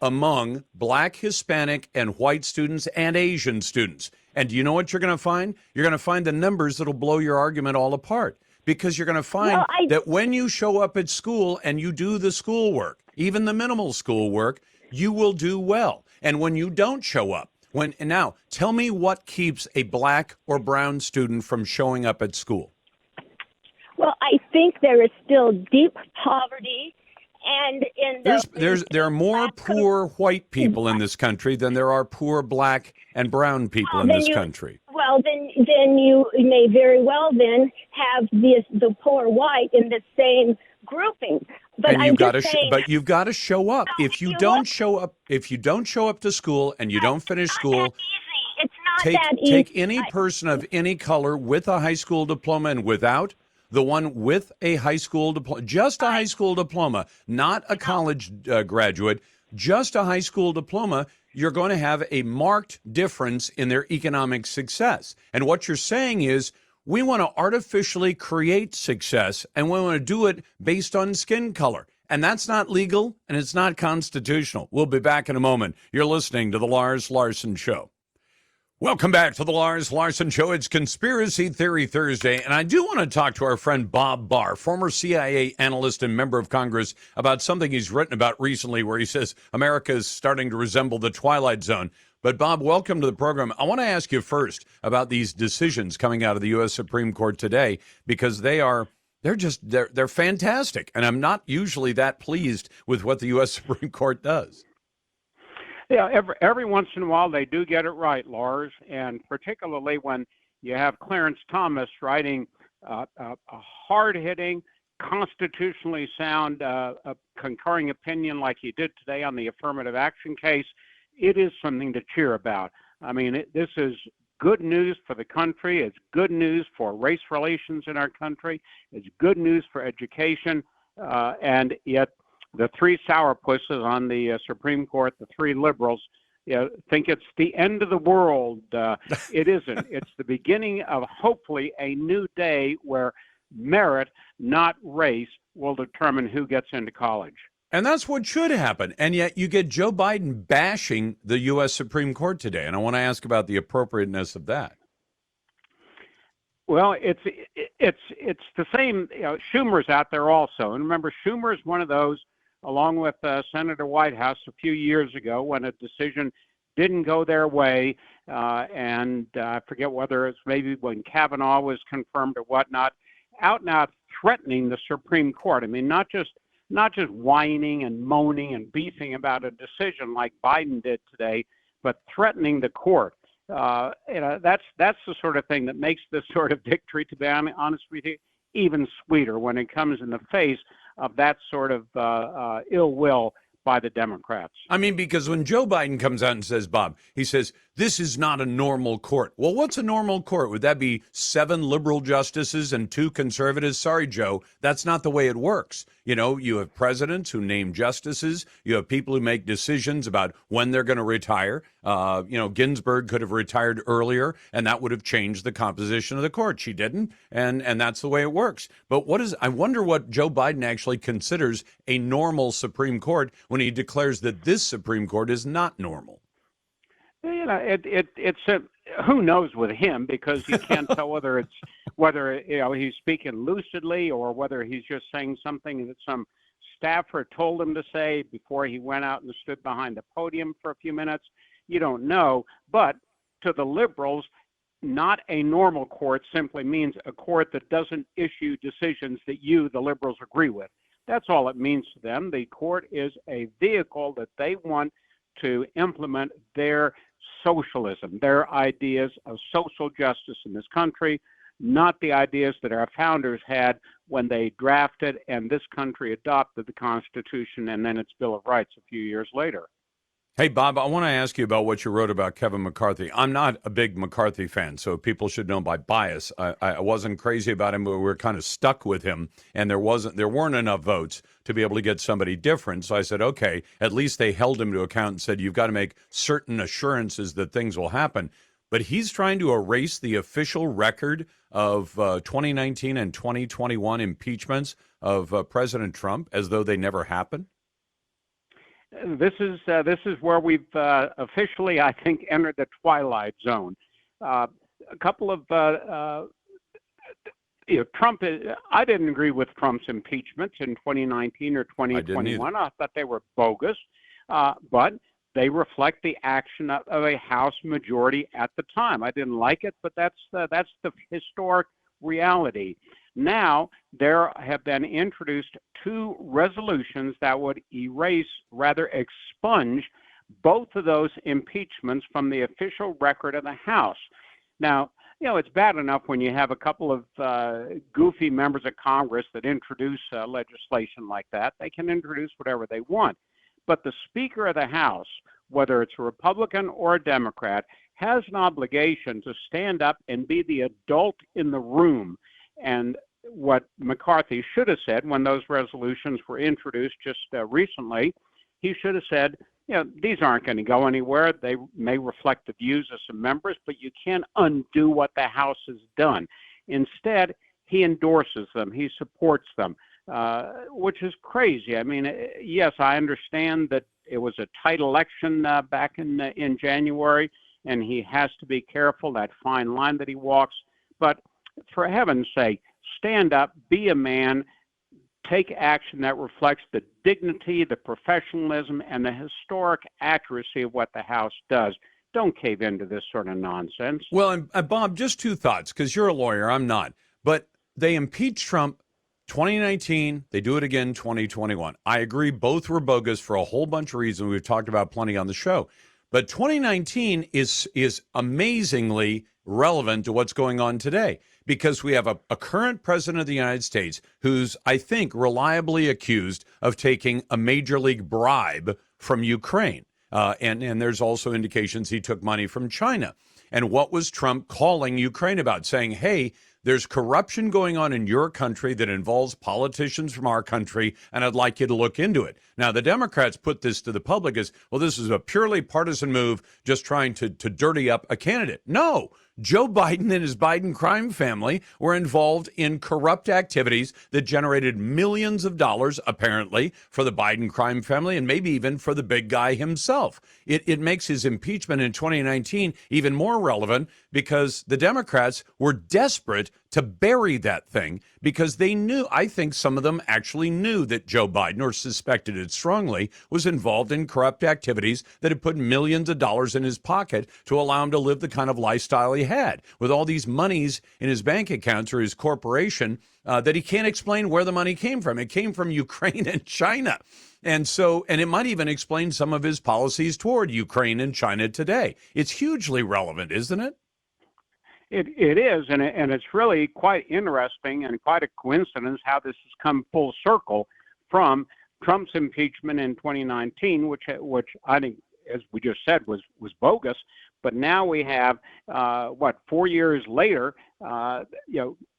among black, Hispanic, and white students and Asian students. And do you know what you're going to find? You're going to find the numbers that'll blow your argument all apart, because you're going to find that when you show up at school and you do the schoolwork, even the minimal schoolwork, you will do well. And when you don't show up, now tell me what keeps a black or brown student from showing up at school. Well, I think there is still deep poverty, and there are more poor white people in this country than there are poor black and brown people in this country. Well, then you may very well then have the poor white in the same grouping. But and you've got to show up. If you don't show up to school and you don't finish school, it's not that easy. Take any person of any color with a high school diploma and without, the one with a high school diploma, just a high school diploma, not a college graduate, just a high school diploma, you're going to have a marked difference in their economic success. And what you're saying is, we want to artificially create success, and we want to do it based on skin color. And that's not legal, and it's not constitutional. We'll be back in a moment. You're listening to The Lars Larson Show. Welcome back to The Lars Larson Show. It's Conspiracy Theory Thursday, and I do want to talk to our friend Bob Barr, former CIA analyst and member of Congress, about something he's written about recently where he says America is starting to resemble the Twilight Zone. But, Bob, welcome to the program. I want to ask you first about these decisions coming out of the U.S. Supreme Court today, because they're fantastic, and I'm not usually that pleased with what the U.S. Supreme Court does. Yeah, every once in a while they do get it right, Lars, and particularly when you have Clarence Thomas writing a hard-hitting, constitutionally sound concurring opinion like he did today on the affirmative action case. It is something to cheer about. I mean, this is good news for the country. It's good news for race relations in our country. It's good news for education. And yet the three sourpusses on the Supreme Court, the three liberals, think it's the end of the world. It isn't. It's the beginning of hopefully a new day where merit, not race, will determine who gets into college. And that's what should happen. And yet you get Joe Biden bashing the U.S. Supreme Court today. And I want to ask about the appropriateness of that. Well, it's the same. Schumer's out there also. And remember, Schumer is one of those, along with Senator Whitehouse a few years ago, when a decision didn't go their way. And I forget whether it's maybe when Kavanaugh was confirmed or whatnot, out and out threatening the Supreme Court. I mean, not just whining and moaning and beefing about a decision like Biden did today, but threatening the court. That's the sort of thing that makes this sort of victory, to be honest with you, even sweeter when it comes in the face of that sort of ill will by the Democrats. I mean, because when Joe Biden comes out and says, Bob, he says, this is not a normal court. Well, what's a normal court? Would that be 7 liberal justices and 2 conservatives? Sorry, Joe, that's not the way it works. You know, you have presidents who name justices. You have people who make decisions about when they're going to retire. Ginsburg could have retired earlier, and that would have changed the composition of the court. She didn't, and that's the way it works. But I wonder what Joe Biden actually considers a normal Supreme Court when he declares that this Supreme Court is not normal. Who knows with him, because you can't tell whether he's speaking lucidly or whether he's just saying something that some staffer told him to say before he went out and stood behind the podium for a few minutes. You don't know. But to the liberals, not a normal court simply means a court that doesn't issue decisions that you, the liberals, agree with. That's all it means to them. The court is a vehicle that they want to implement their socialism, their ideas of social justice in this country, not the ideas that our founders had when they drafted and this country adopted the Constitution and then its Bill of Rights a few years later. Hey, Bob, I want to ask you about what you wrote about Kevin McCarthy. I'm not a big McCarthy fan, so people should know by bias. I wasn't crazy about him, but we were kind of stuck with him, and there weren't enough votes to be able to get somebody different. So I said, okay, at least they held him to account and said, you've got to make certain assurances that things will happen. But he's trying to erase the official record of 2019 and 2021 impeachments of President Trump as though they never happened. this is where we've officially, I think, entered the twilight zone. A couple of Trump. I didn't agree with Trump's impeachments in 2019 or 2021. I thought they were bogus, but they reflect the action of a House majority at the time. I didn't like it, but that's the historic reality. Now, there have been introduced two resolutions that would erase, rather expunge, both of those impeachments from the official record of the House. Now, it's bad enough when you have a couple of goofy members of Congress that introduce legislation like that. They can introduce whatever they want. But the Speaker of the House, whether it's a Republican or a Democrat, has an obligation to stand up and be the adult in the room. And what McCarthy should have said when those resolutions were introduced just recently, he should have said, these aren't going to go anywhere. They may reflect the views of some members, but you can't undo what the House has done. Instead, he endorses them. He supports them, which is crazy. I mean, yes, I understand that it was a tight election back in January, and he has to be careful, that fine line that he walks. But for heaven's sake, stand up, be a man, take action that reflects the dignity, the professionalism, and the historic accuracy of what the House does. Don't cave into this sort of nonsense. Well, and Bob, just two thoughts, because you're a lawyer, I'm not. But they impeached Trump 2019, they do it again 2021. I agree both were bogus for a whole bunch of reasons we've talked about plenty on the show. But 2019 is amazingly relevant to what's going on today, because we have a current president of the United States who's, I think, reliably accused of taking a major league bribe from Ukraine. And there's also indications he took money from China. And what was Trump calling Ukraine about? Saying, hey, there's corruption going on in your country that involves politicians from our country, and I'd like you to look into it. Now, the Democrats put this to the public as, well, this is a purely partisan move, just trying to dirty up a candidate. No, Joe Biden and his Biden crime family were involved in corrupt activities that generated millions of dollars, apparently, for the Biden crime family and maybe even for the big guy himself. It makes his impeachment in 2019 even more relevant because the Democrats were desperate to bury that thing because they knew, I think some of them actually knew that Joe Biden, or suspected it strongly, was involved in corrupt activities that had put millions of dollars in his pocket to allow him to live the kind of lifestyle he had, with all these monies in his bank accounts or his corporation that he can't explain where the money came from. It came from Ukraine and China. And it might even explain some of his policies toward Ukraine and China today. It's hugely relevant, isn't it? It is, and it's really quite interesting and quite a coincidence how this has come full circle from Trump's impeachment in 2019, which I think, as we just said, was bogus. But now we have 4 years later,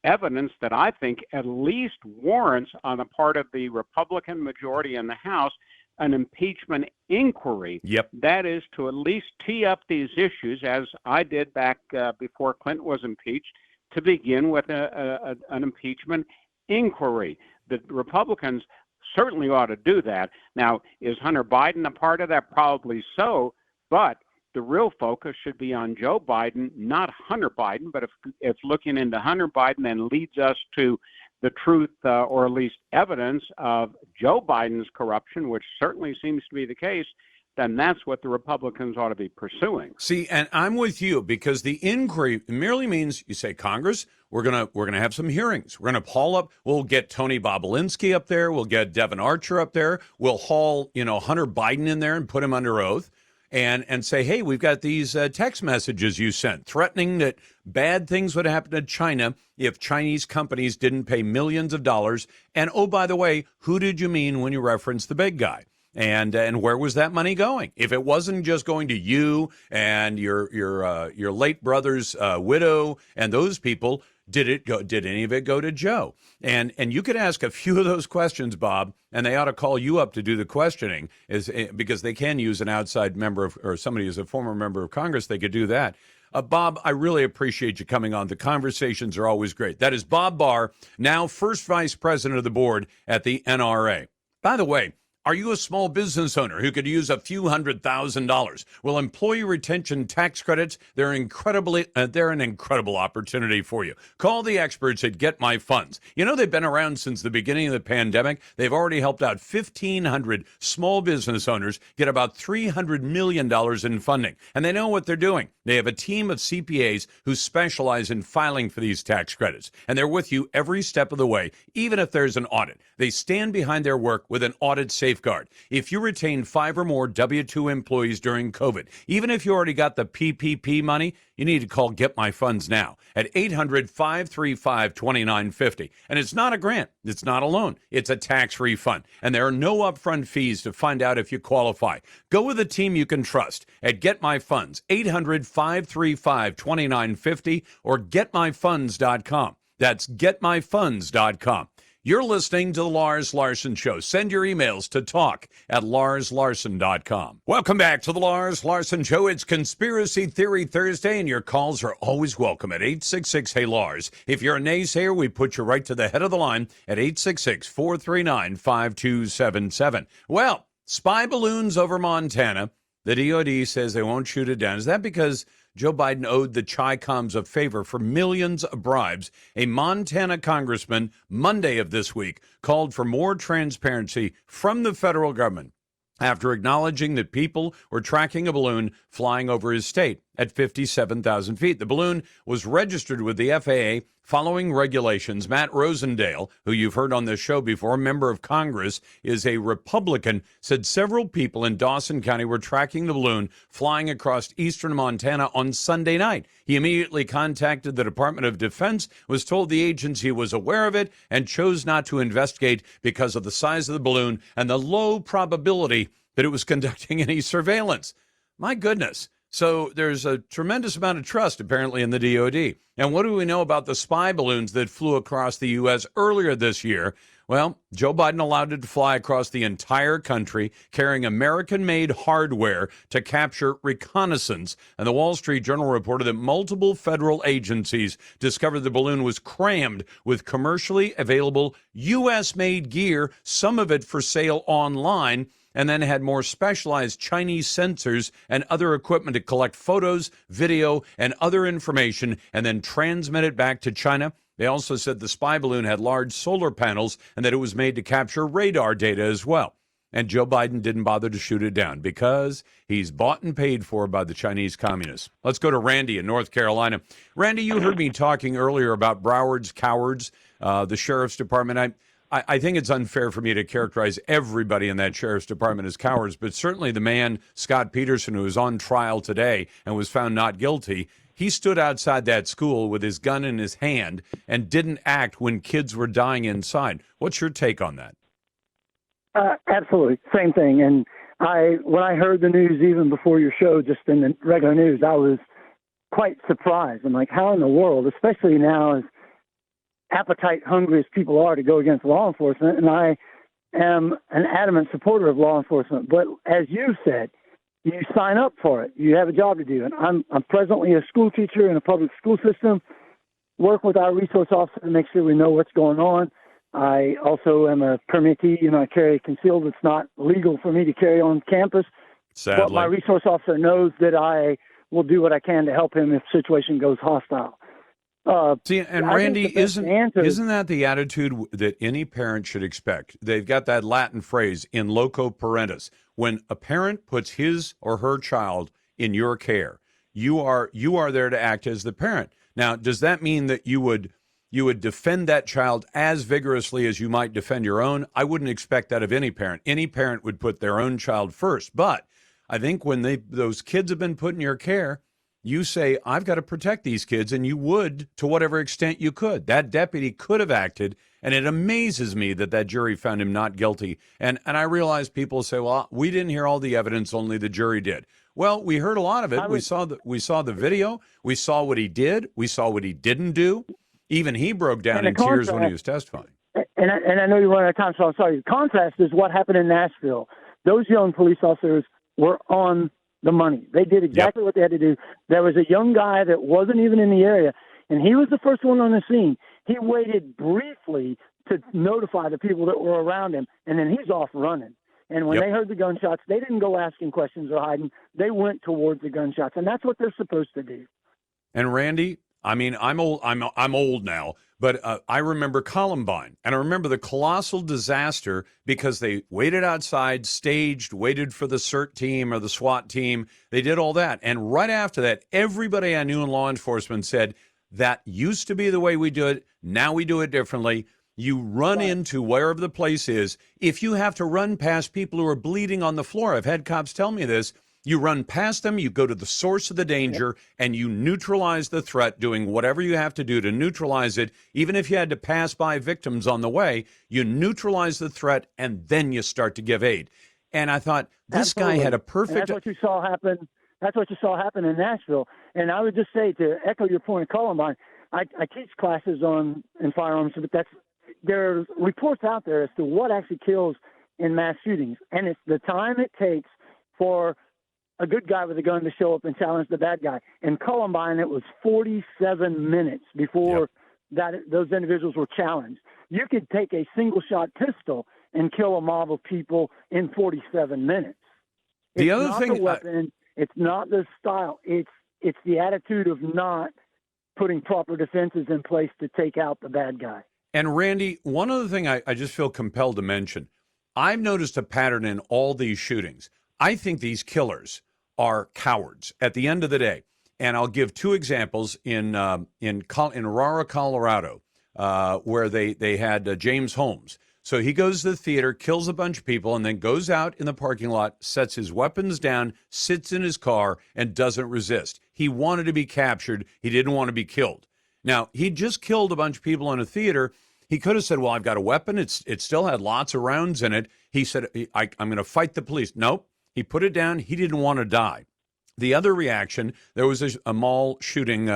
evidence that I think at least warrants on the part of the Republican majority in the House an impeachment inquiry. Yep. That is to at least tee up these issues, as I did back before Clinton was impeached, to begin with an impeachment inquiry. The Republicans certainly ought to do that. Now, is Hunter Biden a part of that? Probably so, but the real focus should be on Joe Biden, not Hunter Biden. But if looking into Hunter Biden then leads us to the truth or at least evidence of Joe Biden's corruption, which certainly seems to be the case, then that's what the Republicans ought to be pursuing. See, and I'm with you, because the inquiry merely means you say, Congress, we're gonna have some hearings. We're gonna we'll get Tony Bobulinski up there, we'll get Devin Archer up there, we'll haul Hunter Biden in there and put him under oath. And say, hey, we've got these text messages you sent threatening that bad things would happen to China if Chinese companies didn't pay millions of dollars. And, oh, by the way, who did you mean when you referenced the big guy? And where was that money going? If it wasn't just going to you and your late brother's widow and those people, did any of it go to Joe? And you could ask a few of those questions, Bob, and they ought to call you up to do the questioning, because they can use an outside member or somebody who's a former member of Congress. They could do that. Bob, I really appreciate you coming on. The conversations are always great. That is Bob Barr, now first vice president of the board at the NRA. By the way, Are you a small business owner who could use a few $100,000? Well, employee retention tax credits, they're an incredible opportunity for you. Call the experts at Get My Funds. You know, they've been around since the beginning of the pandemic. They've already helped out 1,500 small business owners get about $300 million in funding. And they know what they're doing. They have a team of CPAs who specialize in filing for these tax credits. And they're with you every step of the way, even if there's an audit. They stand behind their work with an audit safeguard. If you retain 5 or more W-2 employees during COVID, even if you already got the PPP money, you need to call Get My Funds now at 800-535-2950. And it's not a grant. It's not a loan. It's a tax refund. And there are no upfront fees to find out if you qualify. Go with a team you can trust at Get My Funds, 800-535-2950 or getmyfunds.com. That's getmyfunds.com. You're listening to The Lars Larson Show. Send your emails to talk@larslarson.com. Welcome back to The Lars Larson Show. It's Conspiracy Theory Thursday, and your calls are always welcome at 866-HEY-LARS. If you're a naysayer, we put you right to the head of the line at 866-439-5277. Well, spy balloons over Montana. The DOD says they won't shoot it down. Is that because Joe Biden owed the Chi-Coms a favor for millions of bribes? A Montana congressman Monday of this week called for more transparency from the federal government after acknowledging that people were tracking a balloon flying over his state at 57,000 feet. The balloon was registered with the FAA following regulations. Matt Rosendale, who you've heard on this show before, a member of Congress, is a Republican, said several people in Dawson County were tracking the balloon flying across eastern Montana on Sunday night. He immediately contacted the Department of Defense, was told the agency was aware of it, and chose not to investigate because of the size of the balloon and the low probability that it was conducting any surveillance. My goodness. So there's a tremendous amount of trust, apparently, in the DOD. And what do we know about the spy balloons that flew across the U.S. earlier this year? Well, Joe Biden allowed it to fly across the entire country, carrying American-made hardware to capture reconnaissance. And the Wall Street Journal reported that multiple federal agencies discovered the balloon was crammed with commercially available U.S.-made gear, some of it for sale online, and then had more specialized Chinese sensors and other equipment to collect photos, video, and other information, and then transmit it back to China. They also said the spy balloon had large solar panels and that it was made to capture radar data as well. And Joe Biden didn't bother to shoot it down because he's bought and paid for by the Chinese communists. Let's go to Randy in North Carolina. Randy, you heard me talking earlier about Broward's cowards, the sheriff's department. I think it's unfair for me to characterize everybody in that sheriff's department as cowards, but certainly the man, Scott Peterson, who is on trial today and was found not guilty, he stood outside that school with his gun in his hand and didn't act when kids were dying inside. What's your take on that? Absolutely. Same thing. And when I heard the news, even before your show, just in the regular news, I was quite surprised. I'm like, how in the world, especially now as appetite hungry as people are to go against law enforcement, and I am an adamant supporter of law enforcement. But as you said, you sign up for it. You have a job to do. And I'm presently a school teacher in a public school system, work with our resource officer to make sure we know what's going on. I also am a permittee. I carry concealed. It's not legal for me to carry on campus. Sadly. But my resource officer knows that I will do what I can to help him if the situation goes hostile. See, and Randy, isn't that the attitude that any parent should expect? They've got that Latin phrase, in loco parentis. When a parent puts his or her child in your care, you are there to act as the parent. Now, does that mean that you would defend that child as vigorously as you might defend your own? I wouldn't expect that of any parent. Any parent would put their own child first. But I think when those kids have been put in your care, you say, I've got to protect these kids, and you would to whatever extent you could. That deputy could have acted, and it amazes me that jury found him not guilty. And I realize people say, well, we didn't hear all the evidence, only the jury did. Well, we heard a lot of it. We saw the video. We saw what he did. We saw what he didn't do. Even he broke down in tears when he was testifying. And I know you're running out of time, so I'm sorry. The contrast is what happened in Nashville. Those young police officers were on the money. They did exactly what they had to do. There was a young guy that wasn't even in the area, and he was the first one on the scene. He waited briefly to notify the people that were around him, and then he's off running. And when Yep. they heard the gunshots, they didn't go asking questions or hiding. They went towards the gunshots, and that's what they're supposed to do. And Randy, I mean, I'm old. I'm old now, but I remember Columbine, and I remember the colossal disaster because they waited outside, staged, waited for the CERT team or the SWAT team. They did all that, and right after that, everybody I knew in law enforcement said that used to be the way we do it. Now we do it differently. You run into wherever the place is. If you have to run past people who are bleeding on the floor, I've had cops tell me this. You run past them, you go to the source of the danger, and you neutralize the threat, doing whatever you have to do to neutralize it. Even if you had to pass by victims on the way, you neutralize the threat, and then you start to give aid. And I thought, this Absolutely. guy had a And perfect... that's what you saw happen. That's what you saw happen in Nashville. And I would just say, to echo your point, Columbine, I teach classes in firearms, but there's reports out there as to what actually kills in mass shootings, and it's the time it takes for a good guy with a gun to show up and challenge the bad guy. In Columbine, it was 47 minutes before those individuals were challenged. You could take a single-shot pistol and kill a mob of people in 47 minutes. The It's other not thing, the weapon, it's not the style. It's the attitude of not putting proper defenses in place to take out the bad guy. And Randy, one other thing I just feel compelled to mention, I've noticed a pattern in all these shootings. I think these killers are cowards at the end of the day. And I'll give two examples in Aurora, Colorado, where they had James Holmes. So he goes to the theater, kills a bunch of people, and then goes out in the parking lot, sets his weapons down, sits in his car, and doesn't resist. He wanted to be captured. He didn't want to be killed. Now, he just killed a bunch of people in a theater. He could have said, well, I've got a weapon. It still had lots of rounds in it. He said, I'm going to fight the police. Nope. He put it down. He didn't want to die. The other reaction, there was a mall shooting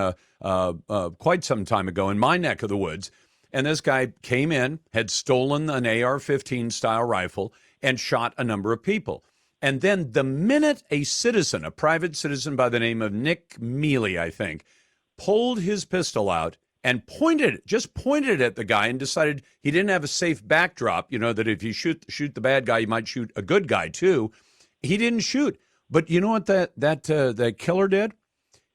quite some time ago in my neck of the woods. And this guy came in, had stolen an AR-15 style rifle, and shot a number of people. And then the minute a private citizen by the name of Nick Mealy, I think, pulled his pistol out and pointed at the guy and decided he didn't have a safe backdrop, that if you shoot the bad guy, you might shoot a good guy too. He didn't shoot. But you know what that killer did?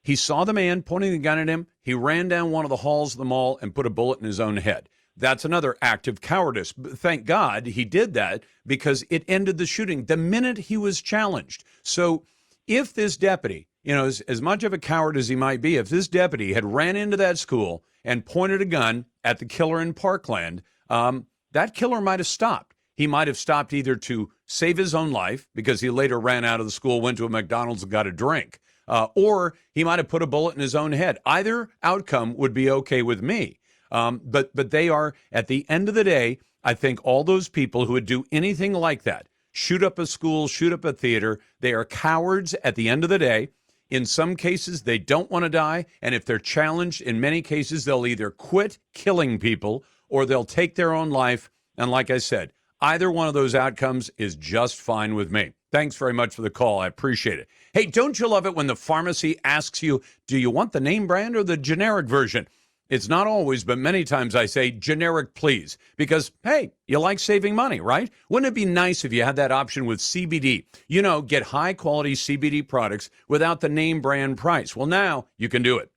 He saw the man pointing the gun at him. He ran down one of the halls of the mall and put a bullet in his own head. That's another act of cowardice. But thank God he did that, because it ended the shooting the minute he was challenged. So if this deputy, as much of a coward as he might be, if this deputy had ran into that school and pointed a gun at the killer in Parkland, that killer might have stopped. He might have stopped either to save his own life, because he later ran out of the school, went to a McDonald's and got a drink, or he might have put a bullet in his own head. Either outcome would be okay with me. But they are, at the end of the day, I think all those people who would do anything like that, shoot up a school, shoot up a theater, they are cowards at the end of the day. In some cases, they don't want to die. And if they're challenged, in many cases, they'll either quit killing people or they'll take their own life. And like I said, either one of those outcomes is just fine with me. Thanks very much for the call. I appreciate it. Hey, don't you love it when the pharmacy asks you, do you want the name brand or the generic version? It's not always, but many times I say generic, please, because, hey, you like saving money, right? Wouldn't it be nice if you had that option with CBD? Get high-quality CBD products without the name brand price. Well, now you can do it.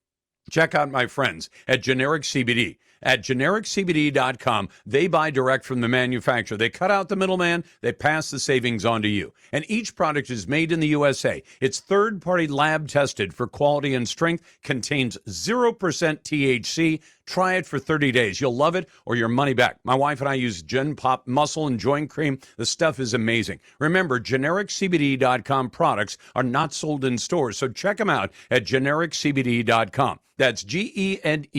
Check out my friends at Generic CBD. At GenericCBD.com, they buy direct from the manufacturer. They cut out the middleman. They pass the savings on to you. And each product is made in the USA. It's third-party lab tested for quality and strength, contains 0% THC. Try it for 30 days. You'll love it or your money back. My wife and I use Gen Pop Muscle and Joint Cream. The stuff is amazing. Remember, GenericCBD.com products are not sold in stores, so check them out at GenericCBD.com. That's GENERIC,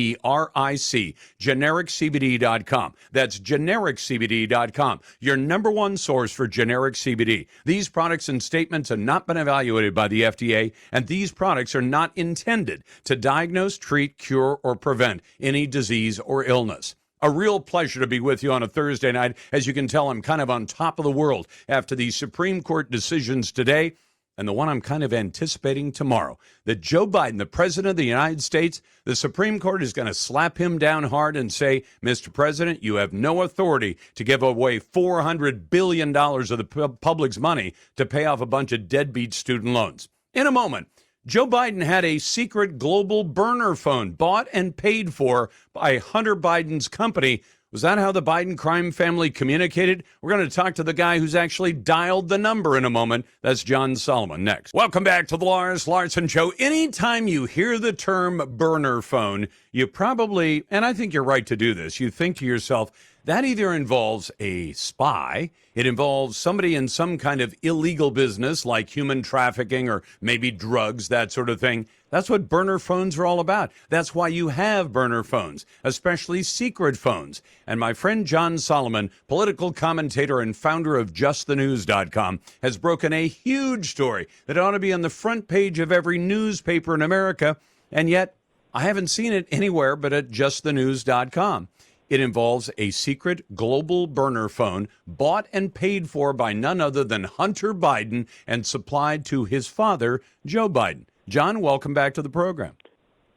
GenericCBD.com. That's GenericCBD.com, your number one source for generic CBD. These products and statements have not been evaluated by the FDA, and these products are not intended to diagnose, treat, cure, or prevent any disease or illness. A real pleasure to be with you on a Thursday night. As you can tell, I'm kind of on top of the world after these Supreme Court decisions today. and the one I'm kind of anticipating tomorrow, that Joe Biden, the president of the United States, the Supreme Court is going to slap him down hard and say, Mr. President, you have no authority to give away $400 billion of the public's money to pay off a bunch of deadbeat student loans. In a moment, Joe Biden had a secret global burner phone bought and paid for by Hunter Biden's company. Was that how the Biden crime family communicated? We're going to talk to the guy who's actually dialed the number in a moment. That's John Solomon next. Welcome back to the Lars Larson Show. Anytime you hear the term burner phone, you probably, and I think you're right to do this, you think to yourself, that either involves a spy, it involves somebody in some kind of illegal business like human trafficking or maybe drugs, that sort of thing. That's what burner phones are all about. That's why you have burner phones, especially secret phones. And my friend John Solomon, political commentator and founder of JustTheNews.com, has broken a huge story that ought to be on the front page of every newspaper in America. And yet, I haven't seen it anywhere but at JustTheNews.com. It involves a secret global burner phone bought and paid for by none other than Hunter Biden and supplied to his father, Joe Biden. John, welcome back to the program.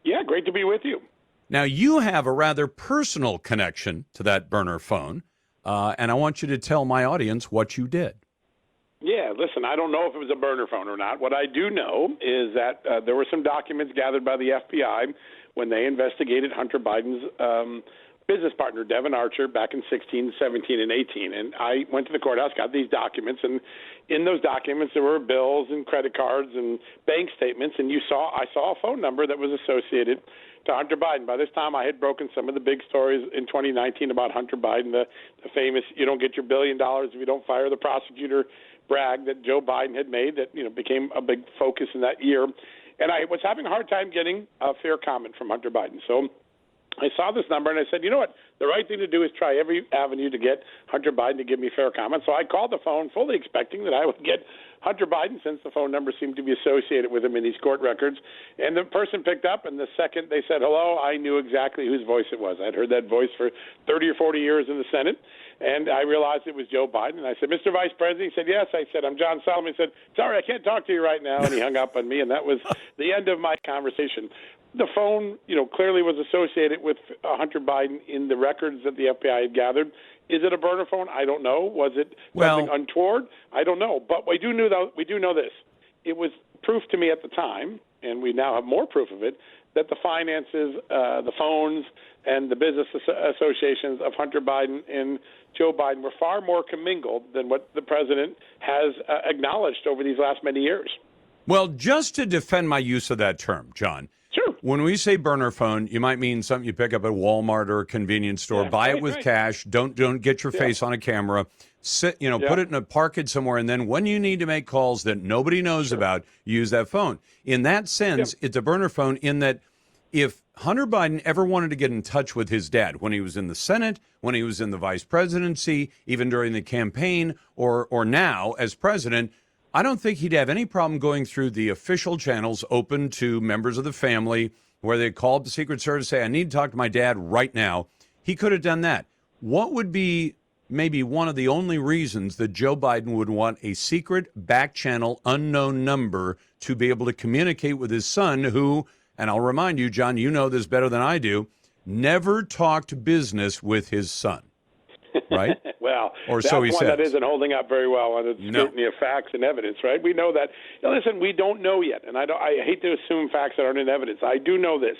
Yeah, great to be with you. Now, you have a rather personal connection to that burner phone, and I want you to tell my audience what you did. Yeah, listen, I don't know if it was a burner phone or not. What I do know is that there were some documents gathered by the FBI when they investigated Hunter Biden's business partner, Devin Archer, back in 16, 17, and 18. And I went to the courthouse, got these documents, and in those documents there were bills and credit cards and bank statements, and I saw a phone number that was associated to Hunter Biden. By this time, I had broken some of the big stories in 2019 about Hunter Biden, the famous "you don't get your $1 billion if you don't fire the prosecutor" brag that Joe Biden had made that became a big focus in that year. And I was having a hard time getting a fair comment from Hunter Biden. So I saw this number and I said, you know what? The right thing to do is try every avenue to get Hunter Biden to give me fair comment. So I called the phone fully expecting that I would get Hunter Biden, since the phone number seemed to be associated with him in these court records. And the person picked up, and the second they said hello, I knew exactly whose voice it was. I'd heard that voice for 30 or 40 years in the Senate, and I realized it was Joe Biden. And I said, Mr. Vice President? He said, yes. I said, I'm John Solomon. He said, sorry, I can't talk to you right now. And he hung up on me, and that was the end of my conversation. The phone, clearly was associated with Hunter Biden in the records that the FBI had gathered. Is it a burner phone? I don't know. Was it something untoward? I don't know. But we do know this. It was proof to me at the time, and we now have more proof of it, that the finances, the phones, and the business associations of Hunter Biden and Joe Biden were far more commingled than what the president has acknowledged over these last many years. Well, just to defend my use of that term, John, sure. When we say burner phone, you might mean something you pick up at Walmart or a convenience store. Buy it with cash. Don't get your face on a camera. Put it in park it somewhere, and then when you need to make calls that nobody knows about, use that phone. In that sense, it's a burner phone in that if Hunter Biden ever wanted to get in touch with his dad when he was in the Senate, when he was in the vice presidency, even during the campaign, or now as president, I don't think he'd have any problem going through the official channels open to members of the family where they call up the Secret Service, say, I need to talk to my dad right now. He could have done that. What would be maybe one of the only reasons that Joe Biden would want a secret back channel unknown number to be able to communicate with his son who, and I'll remind you, John, you know this better than I do, never talked business with his son, right? Well, or that's so he one says. That isn't holding up very well on the scrutiny of facts and evidence, right? We know that. Listen, we don't know yet, and I hate to assume facts that aren't in evidence. I do know this.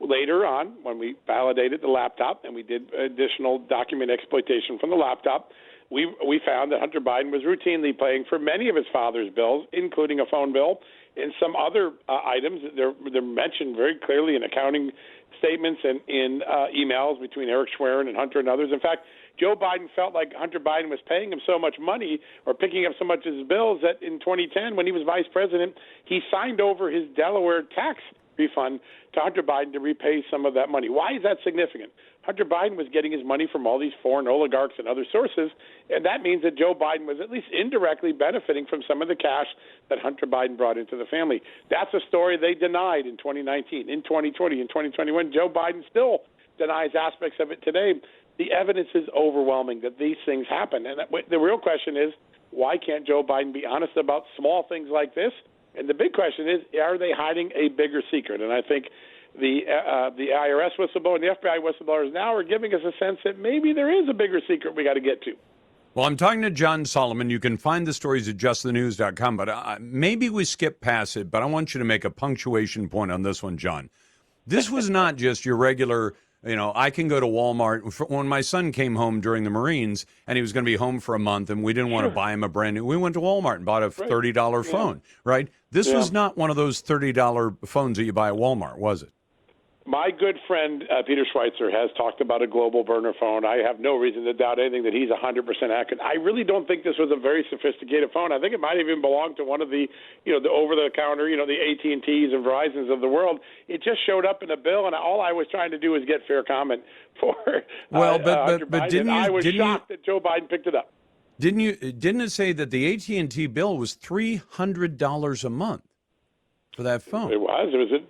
Later on, when we validated the laptop and we did additional document exploitation from the laptop, we found that Hunter Biden was routinely paying for many of his father's bills, including a phone bill and some other items. They're mentioned very clearly in accounting statements and in emails between Eric Schwerin and Hunter and others. In fact, Joe Biden felt like Hunter Biden was paying him so much money or picking up so much of his bills that in 2010, when he was vice president, he signed over his Delaware tax refund to Hunter Biden to repay some of that money. Why is that significant? Hunter Biden was getting his money from all these foreign oligarchs and other sources, and that means that Joe Biden was at least indirectly benefiting from some of the cash that Hunter Biden brought into the family. That's a story they denied in 2019, in 2020, in 2021. Joe Biden still denies aspects of it today. The evidence is overwhelming that these things happen. And the real question is, Why can't Joe Biden be honest about small things like this? And the big question is, are they hiding a bigger secret? And I think the IRS whistleblower and the FBI whistleblowers now are giving us a sense that maybe there is a bigger secret we got to get to. Well, I'm talking to John Solomon. You can find the stories at justthenews.com, but maybe we skip past it, but I want you to make a punctuation point on this one, John. This was not just your regular, I can go to Walmart. When my son came home during the Marines and he was going to be home for a month and we didn't want to buy him a brand new, we went to Walmart and bought a $30 phone, right? This was not one of those $30 phones that you buy at Walmart, was it? My good friend Peter Schweitzer has talked about a global burner phone. I have no reason to doubt anything that he's 100% accurate. I really don't think this was a very sophisticated phone. I think it might even belong to one of the, the over-the-counter, the AT&Ts and Verizons of the world. It just showed up in a bill, and all I was trying to do was get fair comment for Hunter Biden. Didn't you? I was shocked that Joe Biden picked it up. Didn't it say that the AT&T bill was $300 a month for that phone? It was.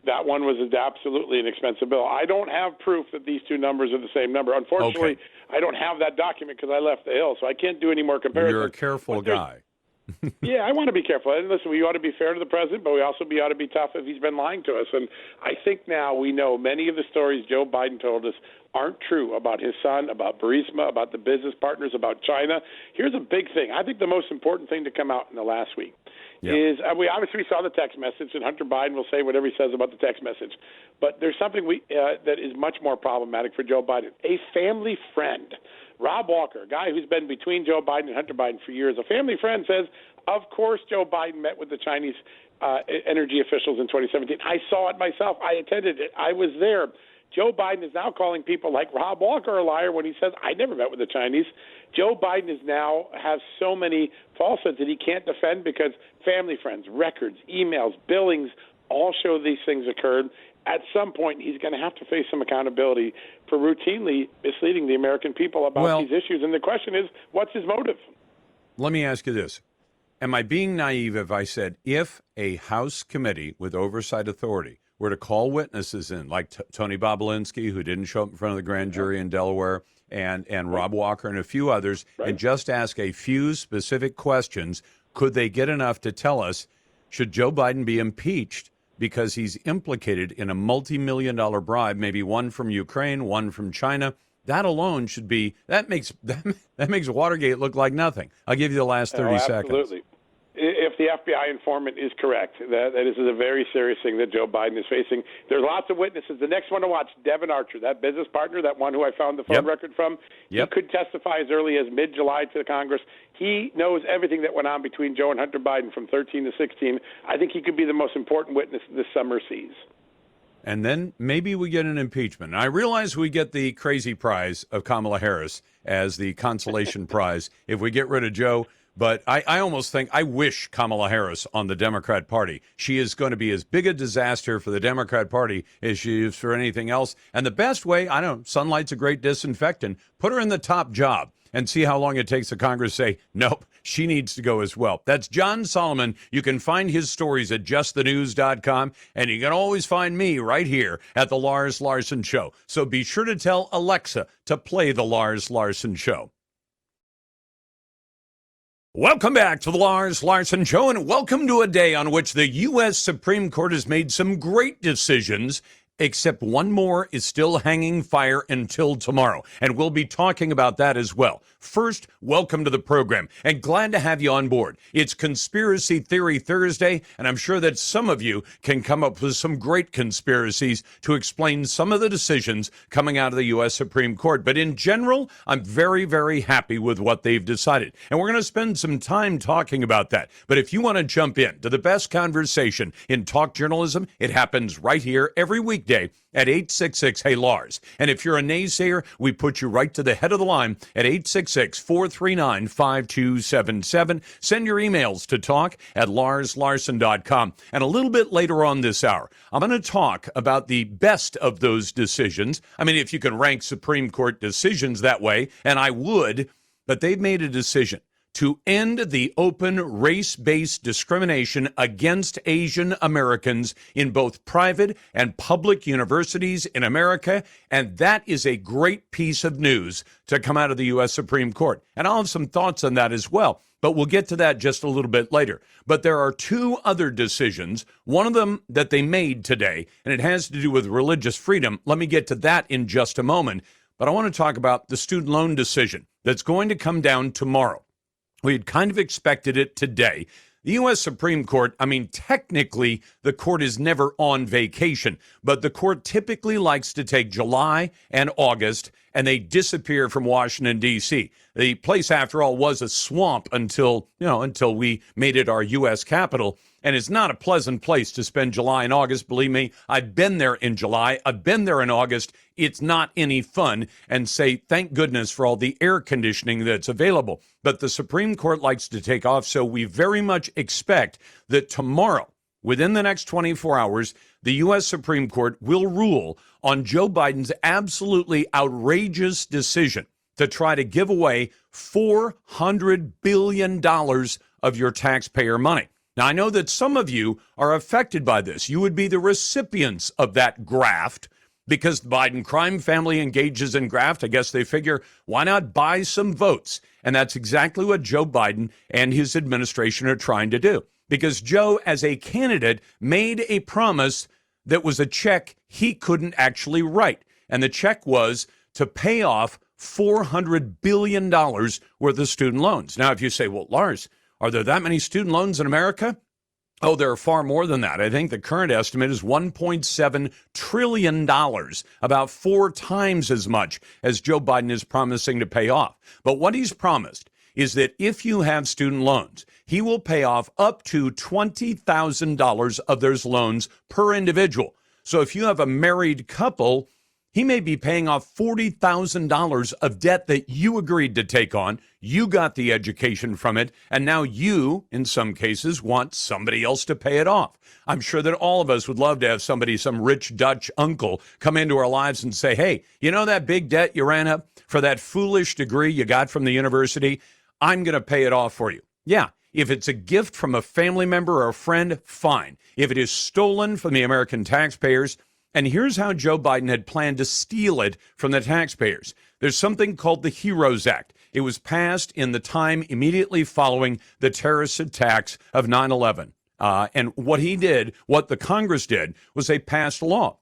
That one was absolutely an expensive bill. I don't have proof that these two numbers are the same number. Unfortunately, I don't have that document because I left the Hill, so I can't do any more comparisons. You're a careful guy. Yeah, I want to be careful. And listen, we ought to be fair to the president, but we also ought to be tough if he's been lying to us. And I think now we know many of the stories Joe Biden told us aren't true about his son, about Burisma, about the business partners, about China. Here's a big thing. I think the most important thing to come out in the last week is we obviously saw the text message, and Hunter Biden will say whatever he says about the text message. But there's something that is much more problematic for Joe Biden. A family friend, Rob Walker, a guy who's been between Joe Biden and Hunter Biden for years, a family friend says, of course Joe Biden met with the Chinese energy officials in 2017. I saw it myself. I attended it. I was there. Joe Biden is now calling people like Rob Walker a liar when he says, I never met with the Chinese. Joe Biden is now has so many falsehoods that he can't defend because family friends, records, emails, billings all show these things occurred. At some point, he's going to have to face some accountability for routinely misleading the American people about these issues. And the question is, what's his motive? Let me ask you this. Am I being naive if I said if a House committee with oversight authority were to call witnesses in, like Tony Bobulinski, who didn't show up in front of the grand jury in Delaware, and Rob Walker and a few others, and just ask a few specific questions, could they get enough to tell us, should Joe Biden be impeached because he's implicated in a multi-million-dollar bribe, maybe one from Ukraine, one from China? That alone should be, that makes Watergate look like nothing. I'll give you the last 30 seconds. Absolutely. If the FBI informant is correct, that this is a very serious thing that Joe Biden is facing. There's lots of witnesses. The next one to watch, Devin Archer, that business partner, that one who I found the phone record from. He could testify as early as mid-July to the Congress. He knows everything that went on between Joe and Hunter Biden from 13 to 16. I think he could be the most important witness this summer sees. And then maybe we get an impeachment. I realize we get the crazy prize of Kamala Harris as the consolation prize if we get rid of Joe. But I almost think, I wish Kamala Harris on the Democrat Party. She is going to be as big a disaster for the Democrat Party as she is for anything else. And the best way, I don't know, sunlight's a great disinfectant. Put her in the top job and see how long it takes the Congress to say, nope, she needs to go as well. That's John Solomon. You can find his stories at justthenews.com, and you can always find me right here at The Lars Larson Show. So be sure to tell Alexa to play The Lars Larson Show. Welcome back to the Lars Larson Show, and welcome to a day on which the U.S. Supreme Court has made some great decisions, except one more is still hanging fire until tomorrow, and we'll be talking about that as well. First, welcome to the program, and glad to have you on board. It's Conspiracy Theory Thursday, and I'm sure that some of you can come up with some great conspiracies to explain some of the decisions coming out of the U.S. Supreme Court. But in general, I'm very, very happy with what they've decided, and we're going to spend some time talking about that. But if you want to jump in to the best conversation in talk journalism, it happens right here every weekday at 866-HEY-LARS. And if you're a naysayer, we put you right to the head of the line at 866-439-5277. Send your emails to talk@larslarson.com. And a little bit later on this hour, I'm going to talk about the best of those decisions. I mean, if you can rank Supreme Court decisions that way, and I would, but they've made a decision to end the open race-based discrimination against Asian Americans in both private and public universities in America. And that is a great piece of news to come out of the U.S. Supreme Court. And I'll have some thoughts on that as well, but we'll get to that just a little bit later. But there are two other decisions, one of them that they made today, and it has to do with religious freedom. Let me get to that in just a moment. But I want to talk about the student loan decision that's going to come down tomorrow. We had kind of expected it today. The U.S. Supreme Court, I mean, technically, the court is never on vacation, but the court typically likes to take July and August, and they disappear from Washington, D.C. The place, after all, was a swamp until we made it our U.S. capital. And it's not a pleasant place to spend July and August. Believe me, I've been there in July. I've been there in August. It's not any fun. And say, thank goodness for all the air conditioning that's available. But the Supreme Court likes to take off, so we very much expect that tomorrow, within the next 24 hours, the U.S. Supreme Court will rule on Joe Biden's absolutely outrageous decision to try to give away $400 billion of your taxpayer money. Now, I know that some of you are affected by this. You would be the recipients of that graft because the Biden crime family engages in graft. I guess they figure, why not buy some votes? And that's exactly what Joe Biden and his administration are trying to do. Because Joe, as a candidate, made a promise that was a check he couldn't actually write. And the check was to pay off $400 billion worth of student loans. Now, if you say, well, Lars, are there that many student loans in America? Oh, there are far more than that. I think the current estimate is $1.7 trillion, about 4 times as much as Joe Biden is promising to pay off. But what he's promised is that if you have student loans, he will pay off up to $20,000 of those loans per individual. So if you have a married couple, he may be paying off $40,000 of debt that you agreed to take on. You got the education from it, and now you, in some cases, want somebody else to pay it off. I'm sure that all of us would love to have somebody, some rich Dutch uncle, come into our lives and say, hey, you know that big debt you ran up for that foolish degree you got from the university? I'm going to pay it off for you. Yeah, if it's a gift from a family member or a friend, fine. If it is stolen from the American taxpayers, and here's how Joe Biden had planned to steal it from the taxpayers. There's something called the HEROES Act. It was passed in the time immediately following the terrorist attacks of 9/11. And what the Congress did, was they passed a law.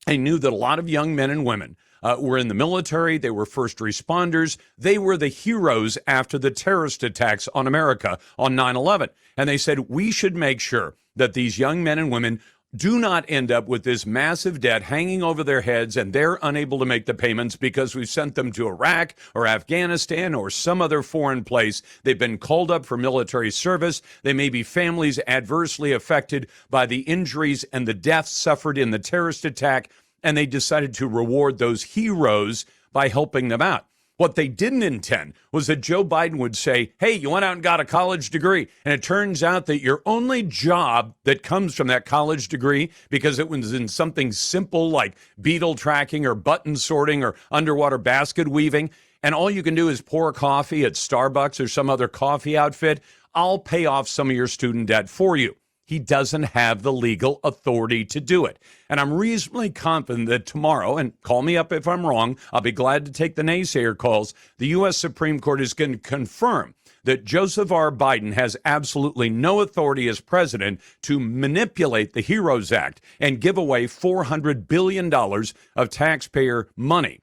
They knew that a lot of young men and women were in the military. They were first responders. They were the heroes after the terrorist attacks on America on 9/11. And they said, we should make sure that these young men and women do not end up with this massive debt hanging over their heads and they're unable to make the payments because we've sent them to Iraq or Afghanistan or some other foreign place. They've been called up for military service. They may be families adversely affected by the injuries and the deaths suffered in the terrorist attack, and they decided to reward those heroes by helping them out. What they didn't intend was that Joe Biden would say, hey, you went out and got a college degree. And it turns out that your only job that comes from that college degree, because it was in something simple like beetle tracking or button sorting or underwater basket weaving, and all you can do is pour coffee at Starbucks or some other coffee outfit, I'll pay off some of your student debt for you. He doesn't have the legal authority to do it. And I'm reasonably confident that tomorrow, and call me up if I'm wrong, I'll be glad to take the naysayer calls, the U.S. Supreme Court is going to confirm that Joseph R. Biden has absolutely no authority as president to manipulate the HEROES Act and give away $400 billion of taxpayer money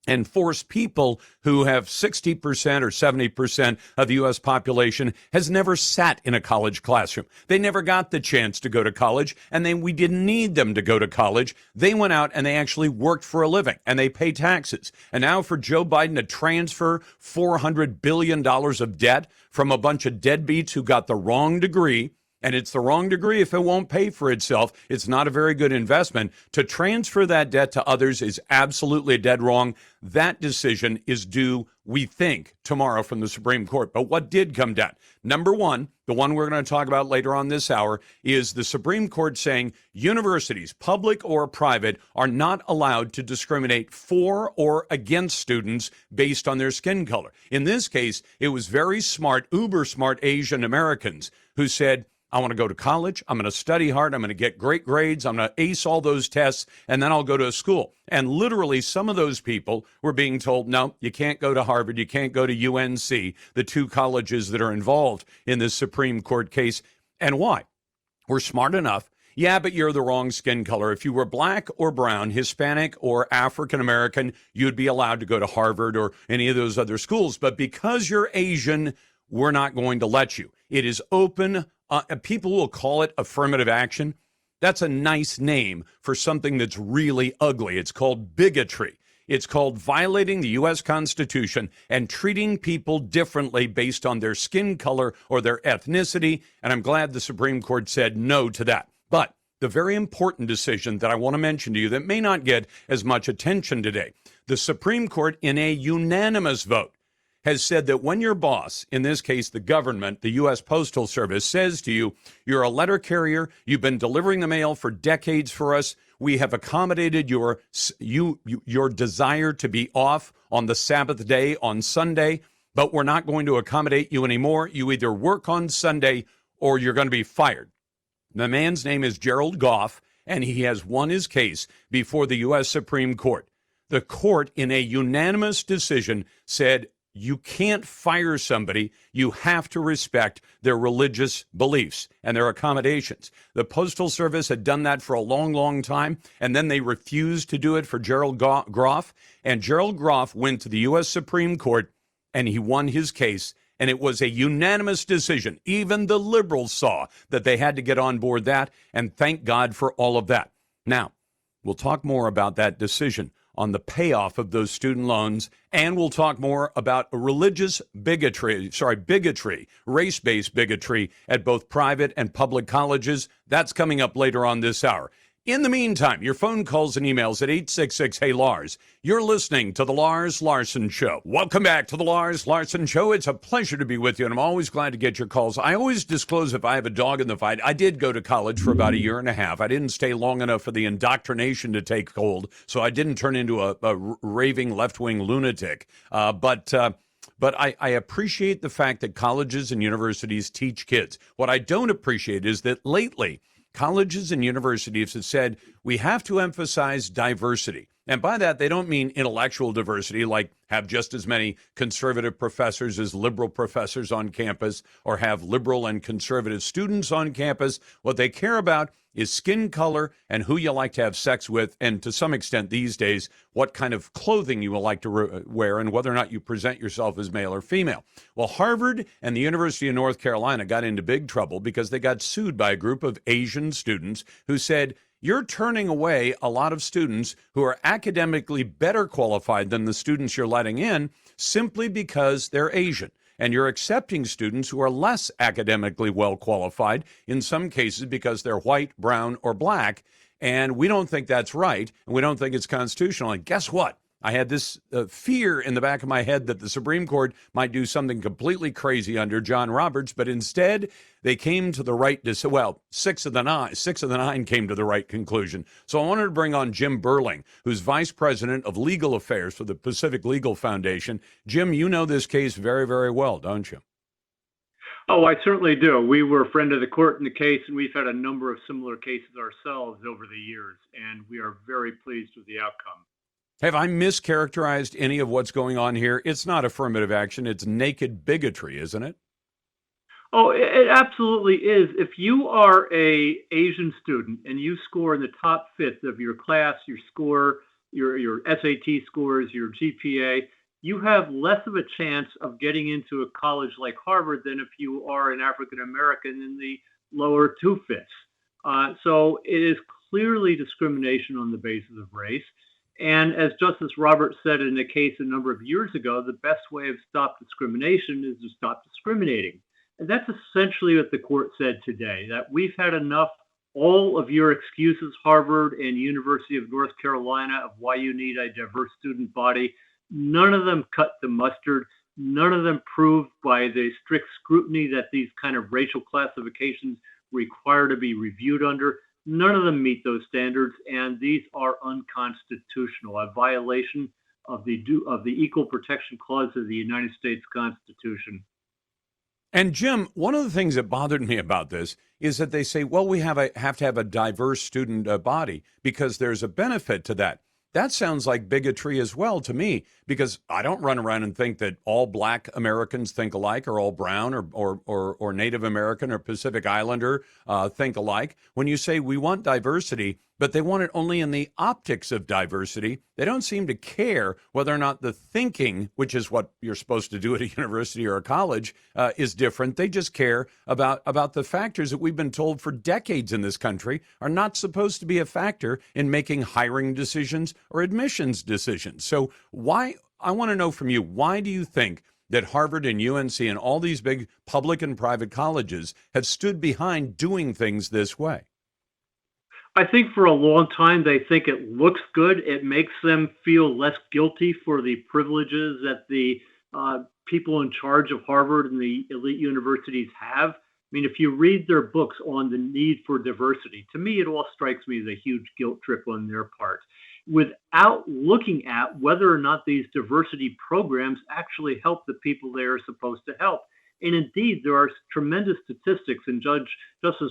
and force people who have 60% or 70% of the U.S. population has never sat in a college classroom. They never got the chance to go to college, and we didn't need them to go to college. They went out and they actually worked for a living, and they pay taxes. And now for Joe Biden to transfer $400 billion of debt from a bunch of deadbeats who got the wrong degree And it's the wrong degree if it won't pay for itself. It's not a very good investment. To transfer that debt to others is absolutely dead wrong. That decision is due, we think, tomorrow from the Supreme Court. But what did come down? Number one, the one we're going to talk about later on this hour, is the Supreme Court saying universities, public or private, are not allowed to discriminate for or against students based on their skin color. In this case, it was very smart, uber smart Asian Americans who said, I want to go to college. I'm going to study hard. I'm going to get great grades. I'm going to ace all those tests, and then I'll go to a school. And literally, some of those people were being told, no, you can't go to Harvard. You can't go to UNC, the two colleges that are involved in this Supreme Court case. And why? We're smart enough. Yeah, but you're the wrong skin color. If you were black or brown, Hispanic or African American, you'd be allowed to go to Harvard or any of those other schools. But because you're Asian, we're not going to let you. It is open. People will call it affirmative action. That's a nice name for something that's really ugly. It's called bigotry. It's called violating the U.S. Constitution and treating people differently based on their skin color or their ethnicity. And I'm glad the Supreme Court said no to that. But the very important decision that I want to mention to you that may not get as much attention today, the Supreme Court, in a unanimous vote, has said that when your boss, in this case the government, the U.S. Postal Service, says to you, you're a letter carrier, you've been delivering the mail for decades for us, we have accommodated your desire to be off on the Sabbath day on Sunday, but we're not going to accommodate you anymore. You either work on Sunday or you're going to be fired. The man's name is Gerald Goff, and he has won his case before the U.S. Supreme Court. The court, in a unanimous decision, said, you can't fire somebody. You have to respect their religious beliefs and their accommodations. The Postal Service had done that for a long, long time, and then they refused to do it for Gerald Groff. And Gerald Groff went to the U.S. Supreme Court, and he won his case, and it was a unanimous decision. Even the liberals saw that they had to get on board that, and thank God for all of that. Now, we'll talk more about that decision on the payoff of those student loans, and we'll talk more about bigotry, race-based bigotry at both private and public colleges. That's coming up later on this hour. In the meantime, your phone calls and emails at 866-HEY-LARS. You're listening to The Lars Larson Show. Welcome back to The Lars Larson Show. It's a pleasure to be with you, and I'm always glad to get your calls. I always disclose if I have a dog in the fight. I did go to college for about a year and a half. I didn't stay long enough for the indoctrination to take hold, so I didn't turn into a raving left-wing lunatic. But I appreciate the fact that colleges and universities teach kids. What I don't appreciate is that lately, colleges and universities have said we have to emphasize diversity. And by that, they don't mean intellectual diversity, like have just as many conservative professors as liberal professors on campus, or have liberal and conservative students on campus. What they care about is skin color and who you like to have sex with, and to some extent these days, what kind of clothing you will like to wear and whether or not you present yourself as male or female. Well, Harvard and the University of North Carolina got into big trouble because they got sued by a group of Asian students who said, you're turning away a lot of students who are academically better qualified than the students you're letting in simply because they're Asian. And you're accepting students who are less academically well qualified, in some cases because they're white, brown, or black. And we don't think that's right, and we don't think it's constitutional. And guess what? I had this fear in the back of my head that the Supreme Court might do something completely crazy under John Roberts, but instead they came to the right decision. Well, six of the nine came to the right conclusion. So I wanted to bring on Jim Burling, who's Vice President of Legal Affairs for the Pacific Legal Foundation. Jim, you know this case very, very well, don't you? Oh, I certainly do. We were a friend of the court in the case, and we've had a number of similar cases ourselves over the years, and we are very pleased with the outcome. Have I mischaracterized any of what's going on here? It's not affirmative action. It's naked bigotry, isn't it? Oh, it absolutely is. If you are a Asian student and you score in the top fifth of your class, your score, your SAT scores, your GPA, you have less of a chance of getting into a college like Harvard than if you are an African American in the lower two-fifths. So it is clearly discrimination on the basis of race. And as Justice Roberts said in a case a number of years ago, the best way of stop discrimination is to stop discriminating. And that's essentially what the court said today, that we've had enough. All of your excuses, Harvard and University of North Carolina, of why you need a diverse student body, none of them cut the mustard. None of them proved by the strict scrutiny that these kind of racial classifications require to be reviewed under. None of them meet those standards, and these are unconstitutional, a violation of the Equal Protection Clause of the United States Constitution. And Jim, one of the things that bothered me about this is that they say, well, we have to have a diverse student body because there's a benefit to that. That sounds like bigotry as well to me, because I don't run around and think that all black Americans think alike, or all brown or Native American or Pacific Islander think alike. When you say we want diversity, but they want it only in the optics of diversity, they don't seem to care whether or not the thinking, which is what you're supposed to do at a university or a college, is different. They just care about the factors that we've been told for decades in this country are not supposed to be a factor in making hiring decisions or admissions decisions. So I want to know from you, why do you think that Harvard and UNC and all these big public and private colleges have stood behind doing things this way? I think for a long time they think it looks good. It makes them feel less guilty for the privileges that the people in charge of Harvard and the elite universities have. I mean, if you read their books on the need for diversity, to me, it all strikes me as a huge guilt trip on their part, without looking at whether or not these diversity programs actually help the people they are supposed to help. And indeed, there are tremendous statistics, and Justice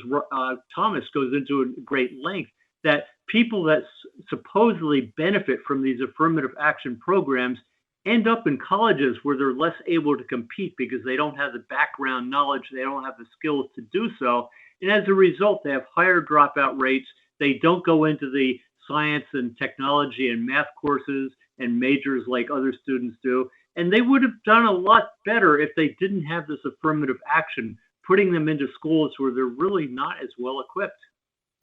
Thomas goes into great length, that people that supposedly benefit from these affirmative action programs end up in colleges where they're less able to compete because they don't have the background knowledge, they don't have the skills to do so. And as a result, they have higher dropout rates. They don't go into the science and technology and math courses and majors like other students do. And they would have done a lot better if they didn't have this affirmative action, putting them into schools where they're really not as well equipped.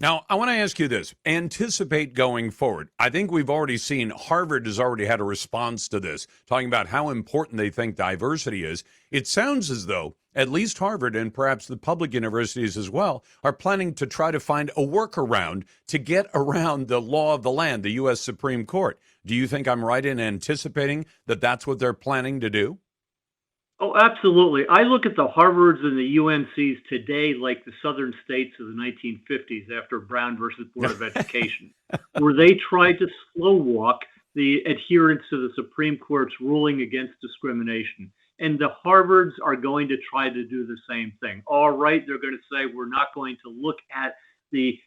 Now, I want to ask you this. Anticipate going forward. I think we've already seen Harvard has already had a response to this, talking about how important they think diversity is. It sounds as though at least Harvard and perhaps the public universities as well are planning to try to find a workaround to get around the law of the land, the U.S. Supreme Court. Do you think I'm right in anticipating that that's what they're planning to do? Oh, absolutely. I look at the Harvards and the UNCs today like the southern states of the 1950s after Brown versus Board of Education, where they tried to slow walk the adherence to the Supreme Court's ruling against discrimination. And the Harvards are going to try to do the same thing. All right, they're going to say we're not going to look at the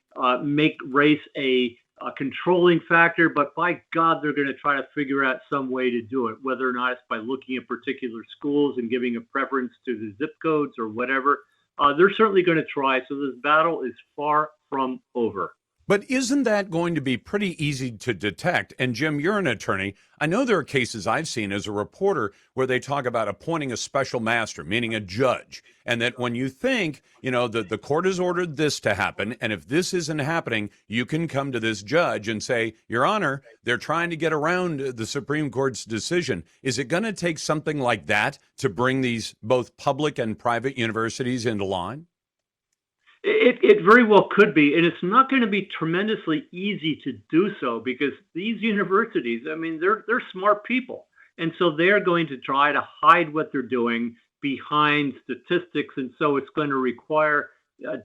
make race a controlling factor, but by God, they're going to try to figure out some way to do it, whether or not it's by looking at particular schools and giving a preference to the zip codes or whatever. They're certainly going to try. So this battle is far from over. But isn't that going to be pretty easy to detect? And Jim, you're an attorney. I know there are cases I've seen as a reporter where they talk about appointing a special master, meaning a judge, and that when you think, that the court has ordered this to happen, and if this isn't happening, you can come to this judge and say, Your Honor, they're trying to get around the Supreme Court's decision. Is it going to take something like that to bring these both public and private universities into line? It very well could be, and it's not going to be tremendously easy to do so because these universities, I mean, they're smart people, and so they're going to try to hide what they're doing behind statistics, and so it's going to require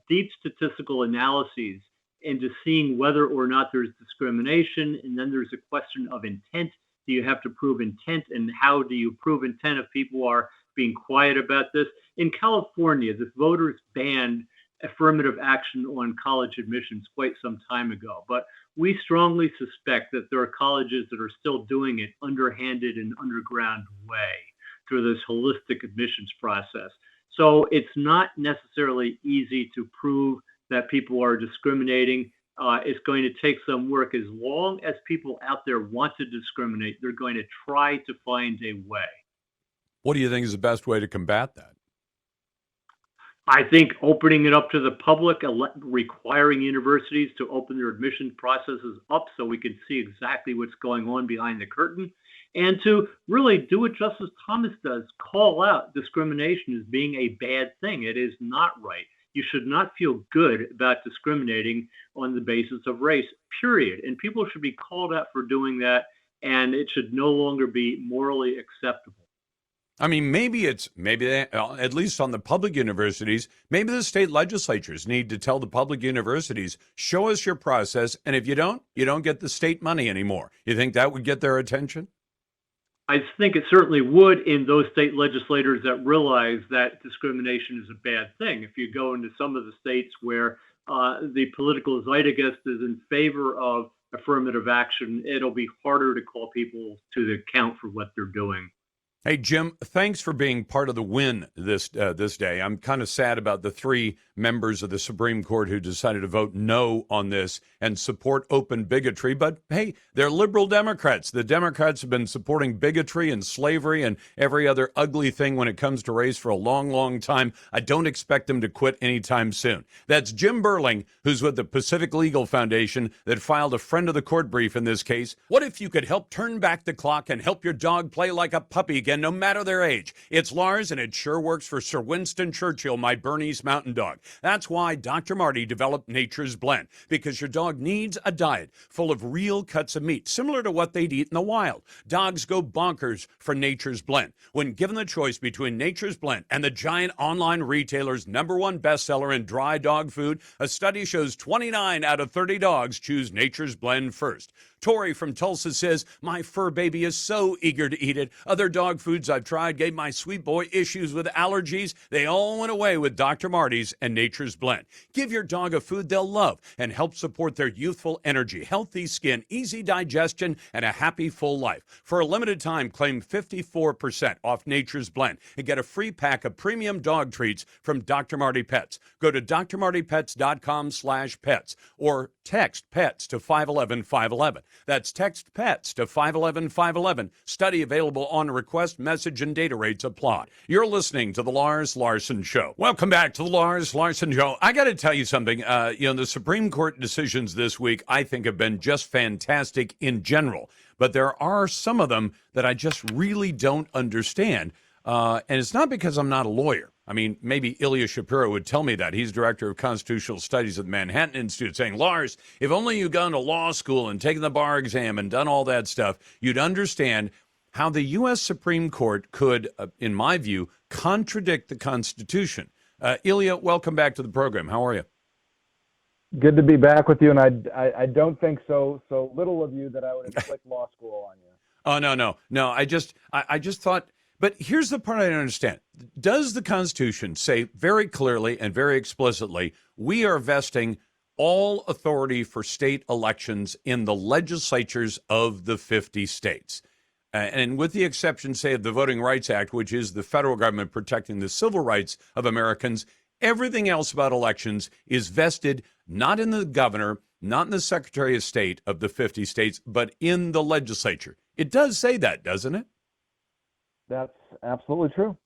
deep statistical analyses into seeing whether or not there's discrimination, and then there's a question of intent. Do you have to prove intent, and how do you prove intent if people are being quiet about this? In California, the voters banned affirmative action on college admissions quite some time ago, but we strongly suspect that there are colleges that are still doing it underhanded and underground way through this holistic admissions process. So it's not necessarily easy to prove that people are discriminating. It's going to take some work. As long as people out there want to discriminate, they're going to try to find a way. What do you think is the best way to combat that? I think opening it up to the public, requiring universities to open their admission processes up so we can see exactly what's going on behind the curtain, and to really do what Justice Thomas does, call out discrimination as being a bad thing. It is not right. You should not feel good about discriminating on the basis of race, period. And people should be called out for doing that, and it should no longer be morally acceptable. I mean, maybe at least on the public universities, maybe the state legislatures need to tell the public universities, show us your process, and if you don't get the state money anymore. You think that would get their attention? I think it certainly would in those state legislators that realize that discrimination is a bad thing. If you go into some of the states where the political zeitgeist is in favor of affirmative action, it'll be harder to call people to the account for what they're doing. Hey, Jim, thanks for being part of the win this day. I'm kind of sad about the 3 members of the Supreme Court who decided to vote no on this and support open bigotry. But, hey, they're liberal Democrats. The Democrats have been supporting bigotry and slavery and every other ugly thing when it comes to race for a long, long time. I don't expect them to quit anytime soon. That's Jim Burling, who's with the Pacific Legal Foundation, that filed a friend of the court brief in this case. What if you could help turn back the clock and help your dog play like a puppy again, no matter their age? It's Lars, and it sure works for Sir Winston Churchill, my Bernese Mountain Dog. That's why Dr. Marty developed Nature's Blend, because your dog needs a diet full of real cuts of meat, similar to what they'd eat in the wild. Dogs go bonkers for Nature's Blend. When given the choice between Nature's Blend and the giant online retailer's #1 bestseller in dry dog food, a study shows 29 out of 30 dogs choose Nature's Blend first. Tori from Tulsa says, my fur baby is so eager to eat it. Other dog foods I've tried gave my sweet boy issues with allergies. They all went away with Dr. Marty's and Nature's Blend. Give your dog a food they'll love and help support their youthful energy, healthy skin, easy digestion, and a happy full life. For a limited time, claim 54% off Nature's Blend and get a free pack of premium dog treats from Dr. Marty Pets. Go to drmartypets.com/pets or text PETS to 511-511. That's text PETS to 511-511. Study available on request. Message and data rates apply. You're listening to The Lars Larson Show. Welcome back to The Lars Larson Show. I got to tell you something. The Supreme Court decisions this week, I think, have been just fantastic in general. But there are some of them that I just really don't understand. And it's not because I'm not a lawyer. I mean, maybe Ilya Shapiro would tell me that. He's director of constitutional studies at the Manhattan Institute, saying, Lars, if only you'd gone to law school and taken the bar exam and done all that stuff, you'd understand how the U.S. Supreme Court could, in my view, contradict the Constitution. Ilya, welcome back to the program. How are you? Good to be back with you, and I don't think so little of you that I would inflict law school on you. Oh, no. I just thought. But here's the part I don't understand. Does the Constitution say very clearly and very explicitly, we are vesting all authority for state elections in the legislatures of the 50 states? And with the exception, say, of the Voting Rights Act, which is the federal government protecting the civil rights of Americans, everything else about elections is vested not in the governor, not in the Secretary of State of the 50 states, but in the legislature. It does say that, doesn't it? That's absolutely true.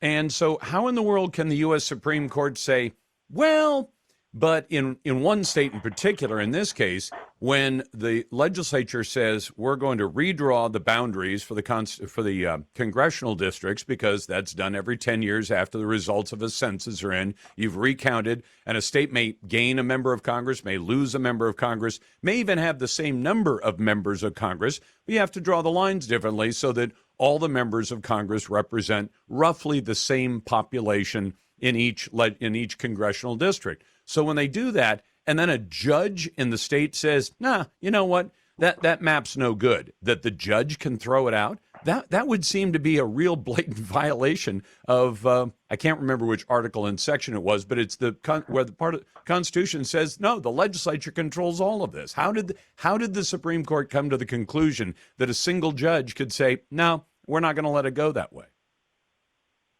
And so how in the world can the U.S. Supreme Court say, well, but in one state in particular, in this case, when the legislature says we're going to redraw the boundaries for the congressional districts, because that's done every 10 years after the results of a census are in, you've recounted, and a state may gain a member of Congress, may lose a member of Congress, may even have the same number of members of Congress. But you have to draw the lines differently so that all the members of Congress represent roughly the same population in each congressional district. So when they do that, and then a judge in the state says, nah, you know what, that map's no good, that the judge can throw it out, that would seem to be a real blatant violation of, I can't remember which article and section it was, but it's where the part of the Constitution says, no, the legislature controls all of this. How did the Supreme Court come to the conclusion that a single judge could say, no, we're not going to let it go that way?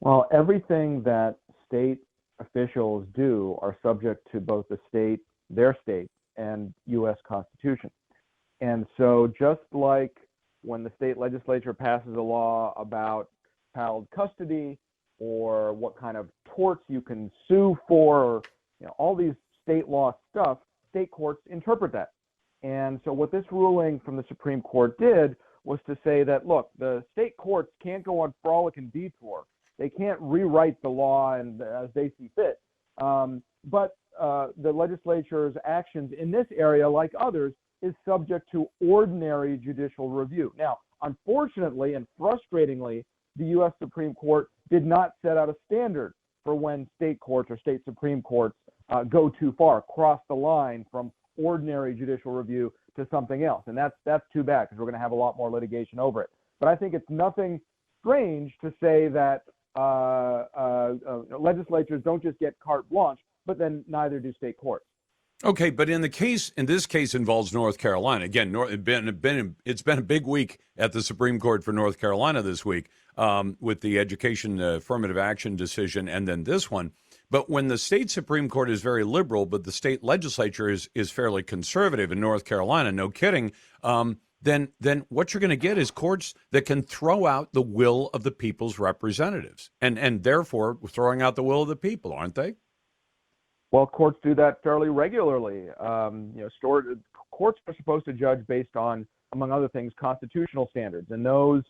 Well, everything that state officials do are subject to both their state, and U.S. Constitution. And so just like when the state legislature passes a law about child custody or what kind of torts you can sue for, all these state law stuff, state courts interpret that. And so what this ruling from the Supreme Court did was to say that, look, the state courts can't go on frolic and detour. They can't rewrite the law and as they see fit. But the legislature's actions in this area, like others, is subject to ordinary judicial review. Now, unfortunately and frustratingly, the U.S. Supreme Court did not set out a standard for when state courts or state Supreme Courts go too far, cross the line from ordinary judicial review to something else. And that's too bad, because we're going to have a lot more litigation over it. But I think it's nothing strange to say that legislatures don't just get carte blanche, but then neither do state courts. Okay, but in this case involves North Carolina. Again, it's been a big week at the Supreme Court for North Carolina this week with the education affirmative action decision and then this one. But when the state Supreme Court is very liberal, but the state legislature is fairly conservative in North Carolina, no kidding, then what you're going to get is courts that can throw out the will of the people's representatives and therefore throwing out the will of the people, aren't they? Well, courts do that fairly regularly. Courts are supposed to judge based on, among other things, constitutional standards, and those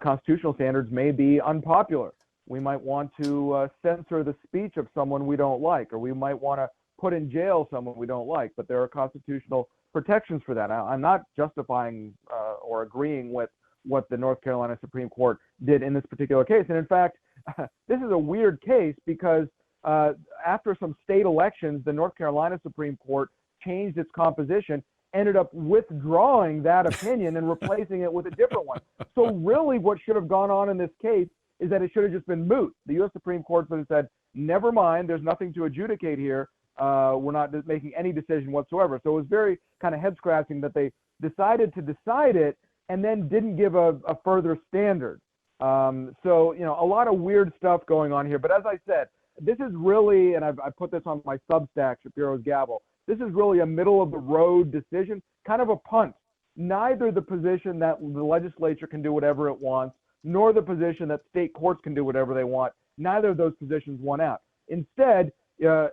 constitutional standards may be unpopular. We might want to censor the speech of someone we don't like, or we might want to put in jail someone we don't like, but there are constitutional protections for that. I'm not justifying or agreeing with what the North Carolina Supreme Court did in this particular case. And in fact, this is a weird case because after some state elections, the North Carolina Supreme Court changed its composition, ended up withdrawing that opinion and replacing it with a different one. So really what should have gone on in this case is that it should have just been moot. The U.S. Supreme Court should have said, never mind, there's nothing to adjudicate here. We're not making any decision whatsoever. So it was very kind of head-scratching that they decided to decide it and then didn't give a further standard. So, a lot of weird stuff going on here. But as I said, this is really, and I put this on my Substack, Shapiro's Gavel, this is really a middle-of-the-road decision, kind of a punt. Neither the position that the legislature can do whatever it wants, nor the position that state courts can do whatever they want. Neither of those positions won out. Instead,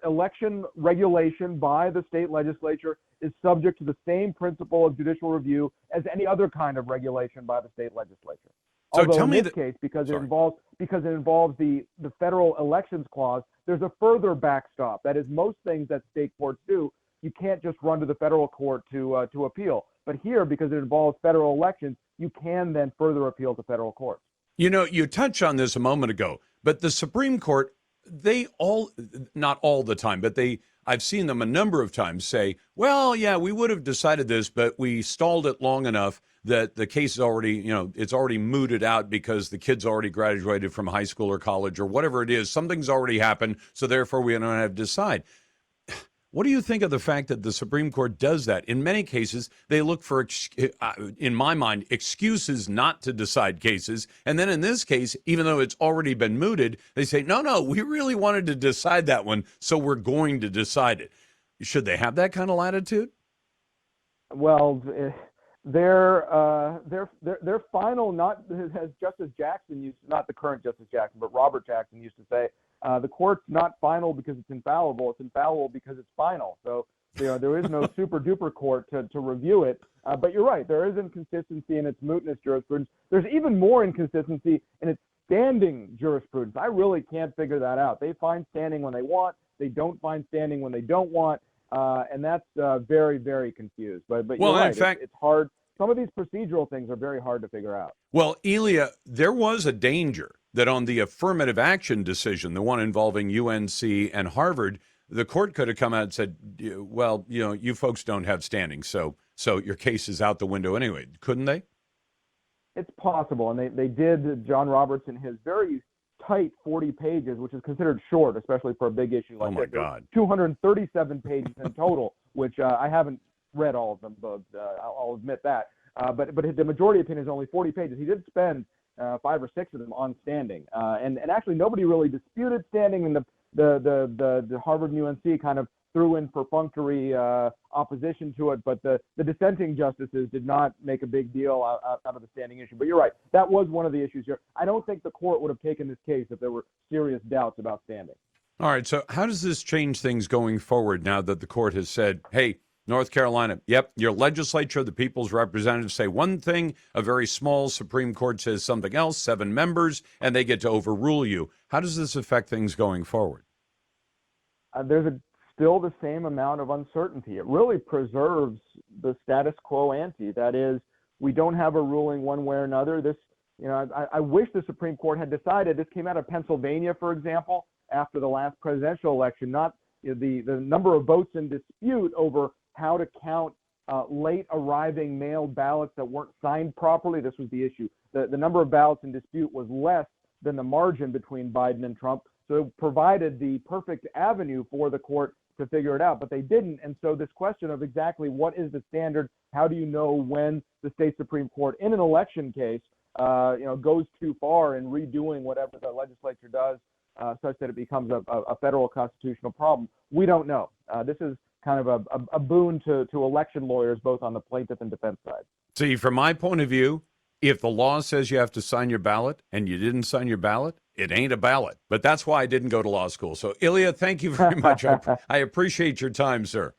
election regulation by the state legislature is subject to the same principle of judicial review as any other kind of regulation by the state legislature. So Although tell in me this case, because it involves the federal elections clause, there's a further backstop. That is, most things that state courts do, you can't just run to the federal court to appeal. But here, because it involves federal elections, you can then further appeal to federal courts. You touched on this a moment ago, but the Supreme Court, not all the time, but I've seen them a number of times say, well, yeah, we would have decided this, but we stalled it long enough that the case is already, it's already mooted out because the kid's already graduated from high school or college or whatever it is. Something's already happened, so therefore we don't have to decide. What do you think of the fact that the Supreme Court does that? In many cases, they look for, in my mind, excuses not to decide cases. And then in this case, even though it's already been mooted, they say, no, we really wanted to decide that one, so we're going to decide it. Should they have that kind of latitude? Well, their final, not as Justice Jackson used, not the current Justice Jackson, but Robert Jackson used to say, the court's not final because it's infallible. It's infallible because it's final. So, there is no super duper court to review it. But you're right. There is inconsistency in its mootness jurisprudence. There's even more inconsistency in its standing jurisprudence. I really can't figure that out. They find standing when they want. They don't find standing when they don't want. And that's very, very confused. But well, you're right. In fact, it's hard. Some of these procedural things are very hard to figure out. Well, Elia, there was a danger that on the affirmative action decision, the one involving UNC and Harvard, the court could have come out and said, well, you folks don't have standing, so your case is out the window anyway. Couldn't they? It's possible, and they did. John Roberts, in his very tight 40 pages, which is considered short, especially for a big issue like this. Oh, my God. 237 pages in total, which I haven't read all of them, but I'll admit that. But the majority opinion is only 40 pages. He did spend 5 or 6 of them on standing, and actually nobody really disputed standing, and the Harvard and UNC kind of threw in perfunctory opposition to it, but the dissenting justices did not make a big deal out of the standing issue. But you're right, that was one of the issues here. I don't think the court would have taken this case if there were serious doubts about standing. All right, so how does this change things going forward now that the court has said, hey, North Carolina. Yep. Your legislature, the people's representatives say one thing, a very small Supreme Court says something else, 7 members, and they get to overrule you. How does this affect things going forward? Still the same amount of uncertainty. It really preserves the status quo ante. That is, we don't have a ruling one way or another. I wish the Supreme Court had decided. This came out of Pennsylvania, for example, after the last presidential election, not the number of votes in dispute over how to count late arriving mailed ballots that weren't signed properly. This was the issue. The number of ballots in dispute was less than the margin between Biden and Trump. So it provided the perfect avenue for the court to figure it out, but they didn't. And so this question of exactly what is the standard, how do you know when the state Supreme Court in an election case, goes too far in redoing whatever the legislature does, such that it becomes a federal constitutional problem? We don't know. This is kind of a boon to election lawyers, both on the plaintiff and defense side. See, from my point of view, if the law says you have to sign your ballot and you didn't sign your ballot, it ain't a ballot. But that's why I didn't go to law school. So, Ilya, thank you very much. I appreciate your time, sir.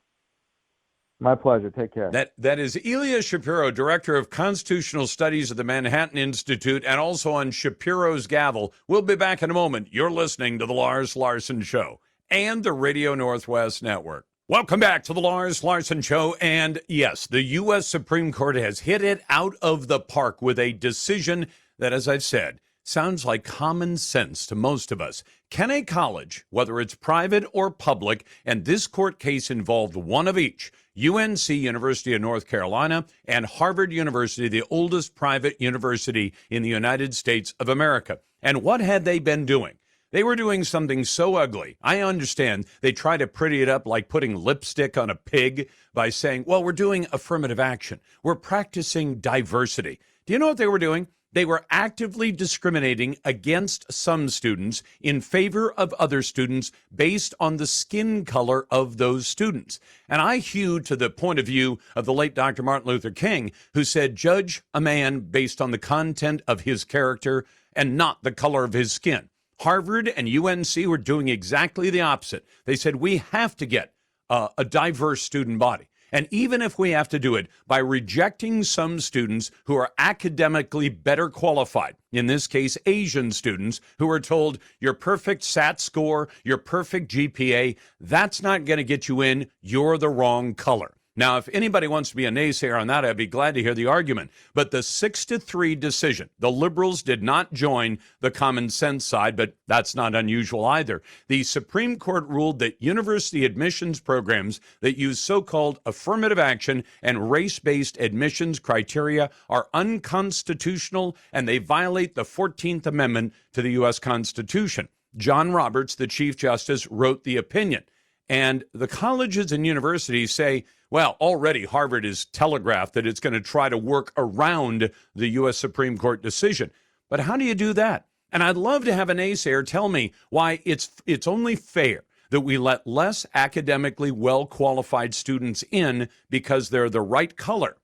My pleasure. Take care. That is Ilya Shapiro, Director of Constitutional Studies at the Manhattan Institute, and also on Shapiro's Gavel. We'll be back in a moment. You're listening to The Lars Larson Show and the Radio Northwest Network. Welcome back to The Lars Larson Show. And yes, the U.S. Supreme Court has hit it out of the park with a decision that, as I've said, sounds like common sense to most of us. Can a college, whether it's private or public, and this court case involved one of each, UNC, University of North Carolina, and Harvard University, the oldest private university in the United States of America. And what had they been doing? They were doing something so ugly. I understand they try to pretty it up like putting lipstick on a pig by saying, well, we're doing affirmative action. We're practicing diversity. Do you know what they were doing? They were actively discriminating against some students in favor of other students based on the skin color of those students. And I hew to the point of view of the late Dr. Martin Luther King, who said, judge a man based on the content of his character and not the color of his skin. Harvard and UNC were doing exactly the opposite. They said, we have to get a diverse student body. And even if we have to do it by rejecting some students who are academically better qualified, in this case, Asian students who are told your perfect SAT score, your perfect GPA, that's not going to get you in. You're the wrong color. Now, if anybody wants to be a naysayer on that, I'd be glad to hear the argument. But the 6-3 decision, the liberals did not join the common sense side, but that's not unusual either. The Supreme Court ruled that university admissions programs that use so-called affirmative action and race-based admissions criteria are unconstitutional, and they violate the 14th Amendment to the U.S. Constitution. John Roberts, the Chief Justice, wrote the opinion. And the colleges and universities say, well, already Harvard has telegraphed that it's going to try to work around the U.S. Supreme Court decision. But how do you do that? And I'd love to have a naysayer tell me why it's only fair that we let less academically well-qualified students in because they're the right color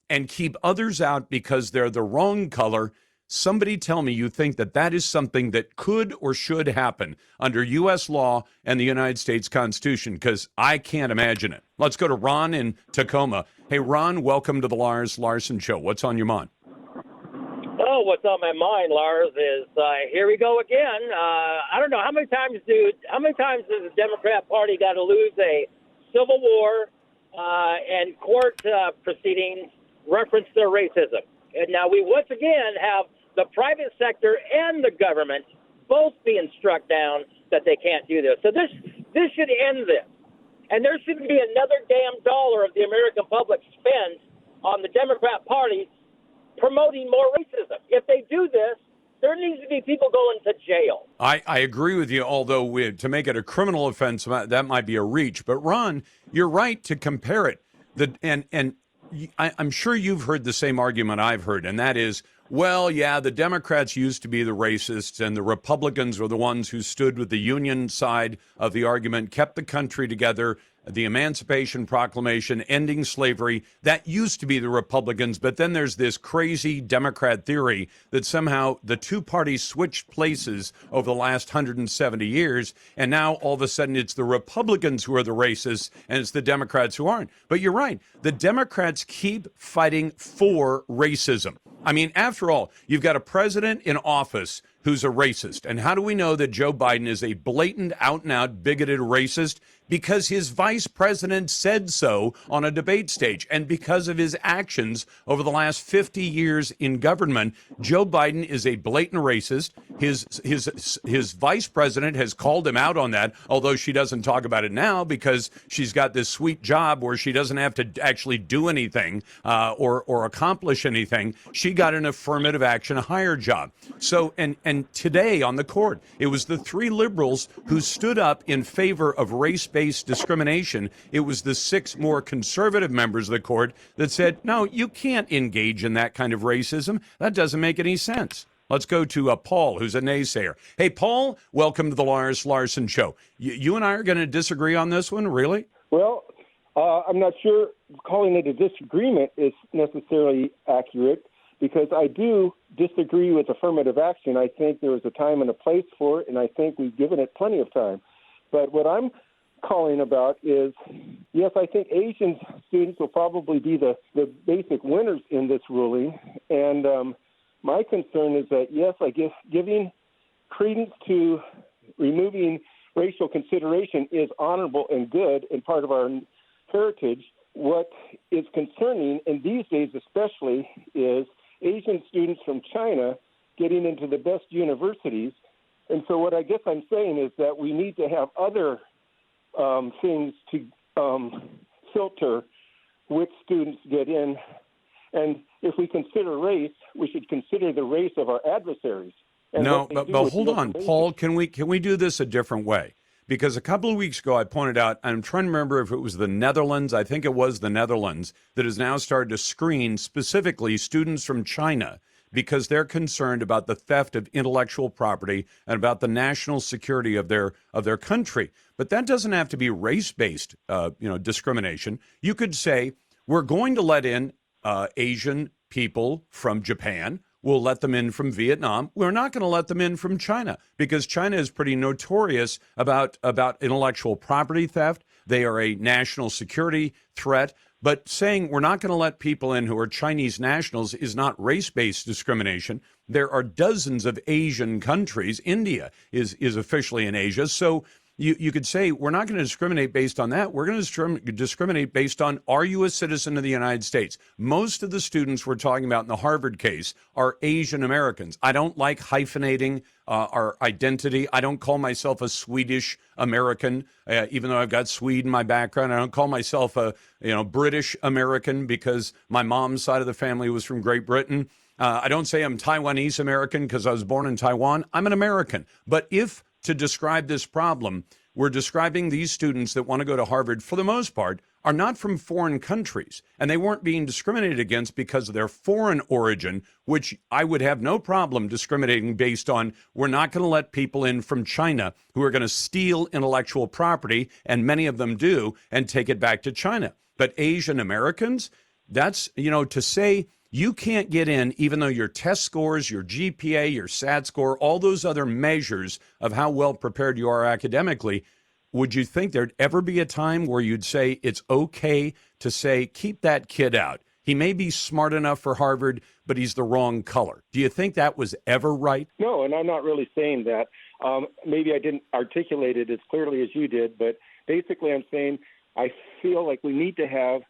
and keep others out because they're the wrong color. Somebody tell me you think that that is something that could or should happen under U.S. law and the United States Constitution, because I can't imagine it. Let's go to Ron in Tacoma. Hey, Ron, welcome to the Lars Larson Show. What's on your mind? Oh, what's on my mind, Lars, is here we go again. I don't know, how many times does the Democrat Party got to lose a civil war and court proceedings reference their racism? And now we once again have the private sector and the government both being struck down that they can't do this. So this should end this. And there shouldn't be another damn dollar of the American public spent on the Democrat Party promoting more racism. If they do this, there needs to be people going to jail. I agree with you, although to make it a criminal offense, that might be a reach. But, Ron, you're right to compare it. I'm sure you've heard the same argument I've heard, and that is, well, yeah, the Democrats used to be the racists, and the Republicans were the ones who stood with the union side of the argument, kept the country together, the Emancipation Proclamation, ending slavery, that used to be the Republicans, but then there's this crazy Democrat theory that somehow the two parties switched places over the last 170 years, and now all of a sudden it's the Republicans who are the racists and it's the Democrats who aren't. But you're right, the Democrats keep fighting for racism. I mean, after all, you've got a president in office who's a racist. And how do we know that Joe Biden is a blatant, out-and-out, bigoted racist? Because his vice president said so on a debate stage. And because of his actions over the last 50 years in government, Joe Biden is a blatant racist. His vice president has called him out on that, although she doesn't talk about it now because she's got this sweet job where she doesn't have to actually do anything or accomplish anything. She got an affirmative action hire job. So, and today on the court, it was the three liberals who stood up in favor of race-based discrimination. It was the 6 more conservative members of the court that said, no, you can't engage in that kind of racism. That doesn't make any sense. Let's go to Paul, who's a naysayer. Hey, Paul, welcome to the Lars Larson Show. You and I are going to disagree on this one, really? Well, I'm not sure calling it a disagreement is necessarily accurate, because I do disagree with affirmative action. I think there is a time and a place for it, and I think we've given it plenty of time. But what I'm calling about is, yes, I think Asian students will probably be the basic winners in this ruling. And my concern is that, yes, I guess giving credence to removing racial consideration is honorable and good and part of our heritage. What is concerning, and these days especially, is Asian students from China getting into the best universities. And so what I guess I'm saying is that we need to have other things to filter which students get in. And if we consider race, we should consider the race of our adversaries. No, but hold on, Paul, can we do this a different way? Because a couple of weeks ago, I pointed out, I'm trying to remember if it was the Netherlands, I think it was the Netherlands, that has now started to screen specifically students from China because they're concerned about the theft of intellectual property and about the national security of their country. But that doesn't have to be race-based, discrimination. You could say, we're going to let in Asian people from Japan. We'll let them in from Vietnam. We're not going to let them in from China because China is pretty notorious about intellectual property theft. They are a national security threat. But saying we're not going to let people in who are Chinese nationals is not race-based discrimination. There are dozens of Asian countries. India is officially in Asia. So you could say we're not going to discriminate based on that. We're going to discriminate based on, are you a citizen of the United States? Most of the students we're talking about in the Harvard case are Asian Americans. I don't like hyphenating our identity. I don't call myself a Swedish American, even though I've got Swede in my background. I don't call myself a British American because my mom's side of the family was from Great Britain. I don't say I'm Taiwanese American because I was born in Taiwan. I'm an American. But if to describe this problem, we're describing these students that want to go to Harvard, for the most part, are not from foreign countries, and they weren't being discriminated against because of their foreign origin, which I would have no problem discriminating based on. We're not going to let people in from China who are going to steal intellectual property, and many of them do, and take it back to China. But Asian Americans, that's, to say you can't get in, even though your test scores, your GPA, your SAT score, all those other measures of how well prepared you are academically, would you think there'd ever be a time where you'd say it's okay to say, keep that kid out? He may be smart enough for Harvard, but he's the wrong color. Do you think that was ever right? No, and I'm not really saying that. Maybe I didn't articulate it as clearly as you did, but basically I'm saying I feel like we need to have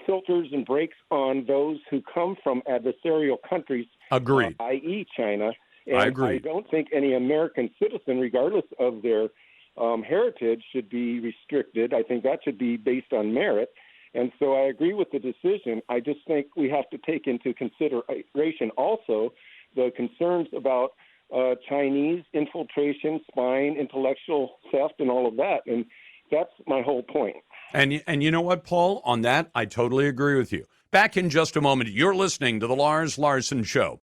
filters and brakes on those who come from adversarial countries, Agreed. I.e. China. And I agree. I don't think any American citizen, regardless of their heritage, should be restricted. I think that should be based on merit. And so I agree with the decision. I just think we have to take into consideration also the concerns about Chinese infiltration, spying, intellectual theft, and all of that. And that's my whole point. And you know what, Paul? On that, I totally agree with you. Back in just a moment, you're listening to The Lars Larson Show.